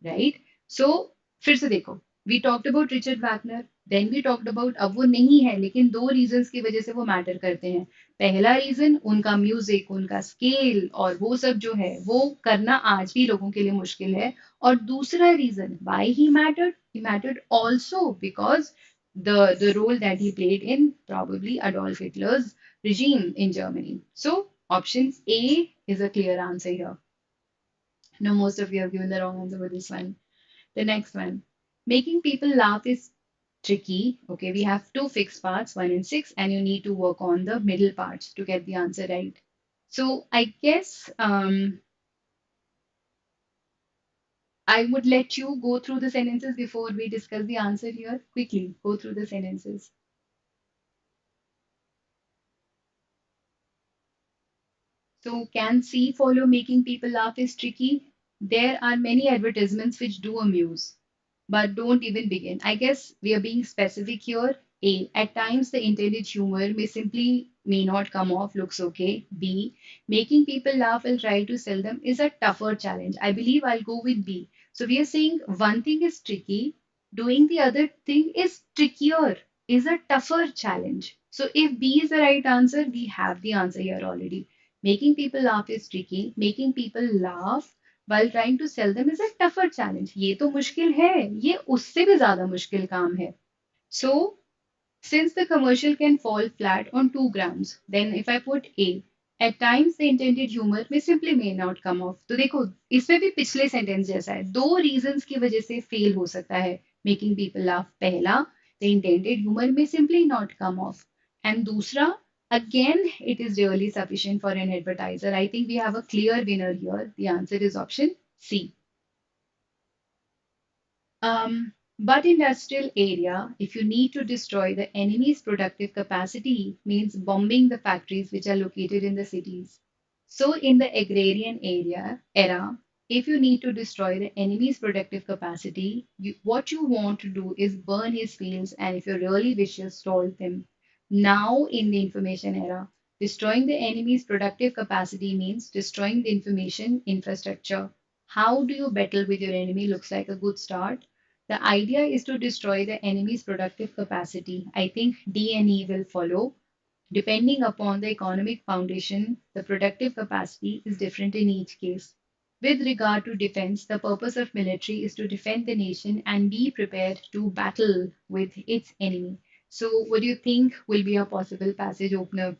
[SPEAKER 1] right so फिर से देखो we talked about Richard Wagner then we talked about अब वो नहीं है लेकिन दो reasons की वजह से वो मैटर करते हैं पहला रीजन उनका म्यूजिक उनका स्केल और वो सब जो है वो करना आज भी लोगों के लिए मुश्किल है और दूसरा reason why he mattered also because the role that he played in probably Adolf Hitler's regime in Germany. So option A is a clear answer here. Now most of you have given the wrong answer for this one. The next one. Making people laugh is tricky. Okay, we have two fixed parts, 1 and 6, and you need to work on the middle parts to get the answer right. So I guess I would let you go through the sentences before we discuss the answer here. Quickly, go through the sentences. So can C follow making people laugh is tricky? There are many advertisements which do amuse. But don't even begin. I guess we are being specific here. A. At times, the intended humor may not come off, looks okay. B. Making people laugh while trying to sell them is a tougher challenge. I believe I'll go with B. So we are saying one thing is tricky, doing the other thing is trickier, is a tougher challenge. So if B is the right answer, we have the answer here already. Making people laugh is tricky. Making people laugh while trying to sell them is a tougher challenge. ये तो मुश्किल है, ये उससे भी ज़्यादा मुश्किल काम है. So, since the commercial can fall flat on two grounds, then if I put A, at times the intended humor may not come off. तो देखो, इसमें भी पिछले सेंटेंस जैसा है. दो reasons की वजह से fail हो सकता है. Making people laugh पहला The intended humor may simply not come off. And dusra, again, it is really sufficient for an advertiser. I think we have a clear winner here. The answer is option C. But industrial area, if you need to destroy the enemy's productive capacity, means bombing the factories which are located in the cities. So in the agrarian era, if you need to destroy the enemy's productive capacity, what you want to do is burn his fields, and if you're really vicious, stall them. Now in the information era, destroying the enemy's productive capacity means destroying the information infrastructure. How do you battle with your enemy looks like a good start. The idea is to destroy the enemy's productive capacity. I think D and E will follow. Depending upon the economic foundation, the productive capacity is different in each case. With regard to defense, the purpose of military is to defend the nation and be prepared to battle with its enemy. So, what do you think will be a possible passage opener?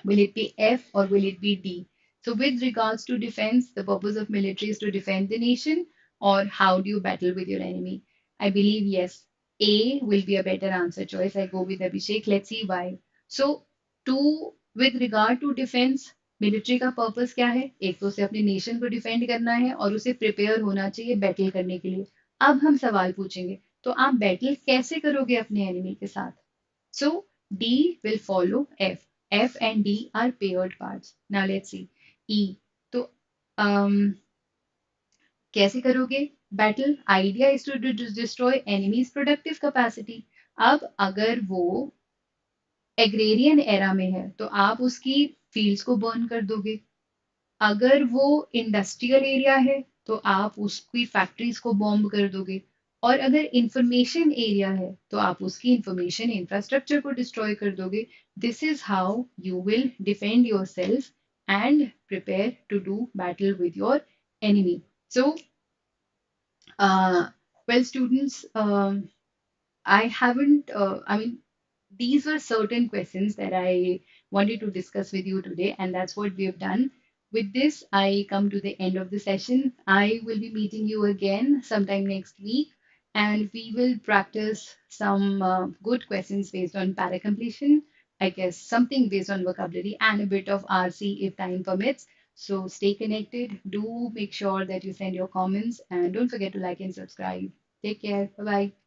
[SPEAKER 1] Will it be F or will it be D? So, with regards to defense, the purpose of military is to defend the nation, or how do you battle with your enemy? I believe yes, A will be a better answer choice. I go with Abhishek. Let's see why. So, to with regard to defense, military का purpose क्या है? एक तो उसे अपने nation को defend करना है और उसे प्रिपेयर होना चाहिए बैटल करने के लिए. अब हम सवाल पूछेंगे, तो आप बैटल कैसे करोगे अपने एनिमी के साथ? So D will follow F. F and D are paired parts. Now let's see. E. तो कैसे करोगे battle? Idea is to destroy enemy's productive capacity. अब अगर वो एग्रेरियन एरा में है तो आप उसकी फील्ड्स को बर्न कर दोगे. अगर वो इंडस्ट्रियल एरिया है तो आप उसकी फैक्ट्रीज को बॉम्ब कर दोगे. और अगर इंफॉर्मेशन एरिया है तो आप उसकी इंफॉर्मेशन इंफ्रास्ट्रक्चर को डिस्ट्रॉय कर दोगे. This is how you will defend yourself and prepare to do battle with your enemy. So, well, students, I haven't, I mean, these were certain questions that I wanted to discuss with you today, and that's what we have done. With this, I come to the end of the session. I will be meeting you again sometime next week, and we will practice some good questions based on para completion, I guess something based on vocabulary, and a bit of RC if time permits. So stay connected. Do make sure that you send your comments, and don't forget to like and subscribe. Take care. Bye bye.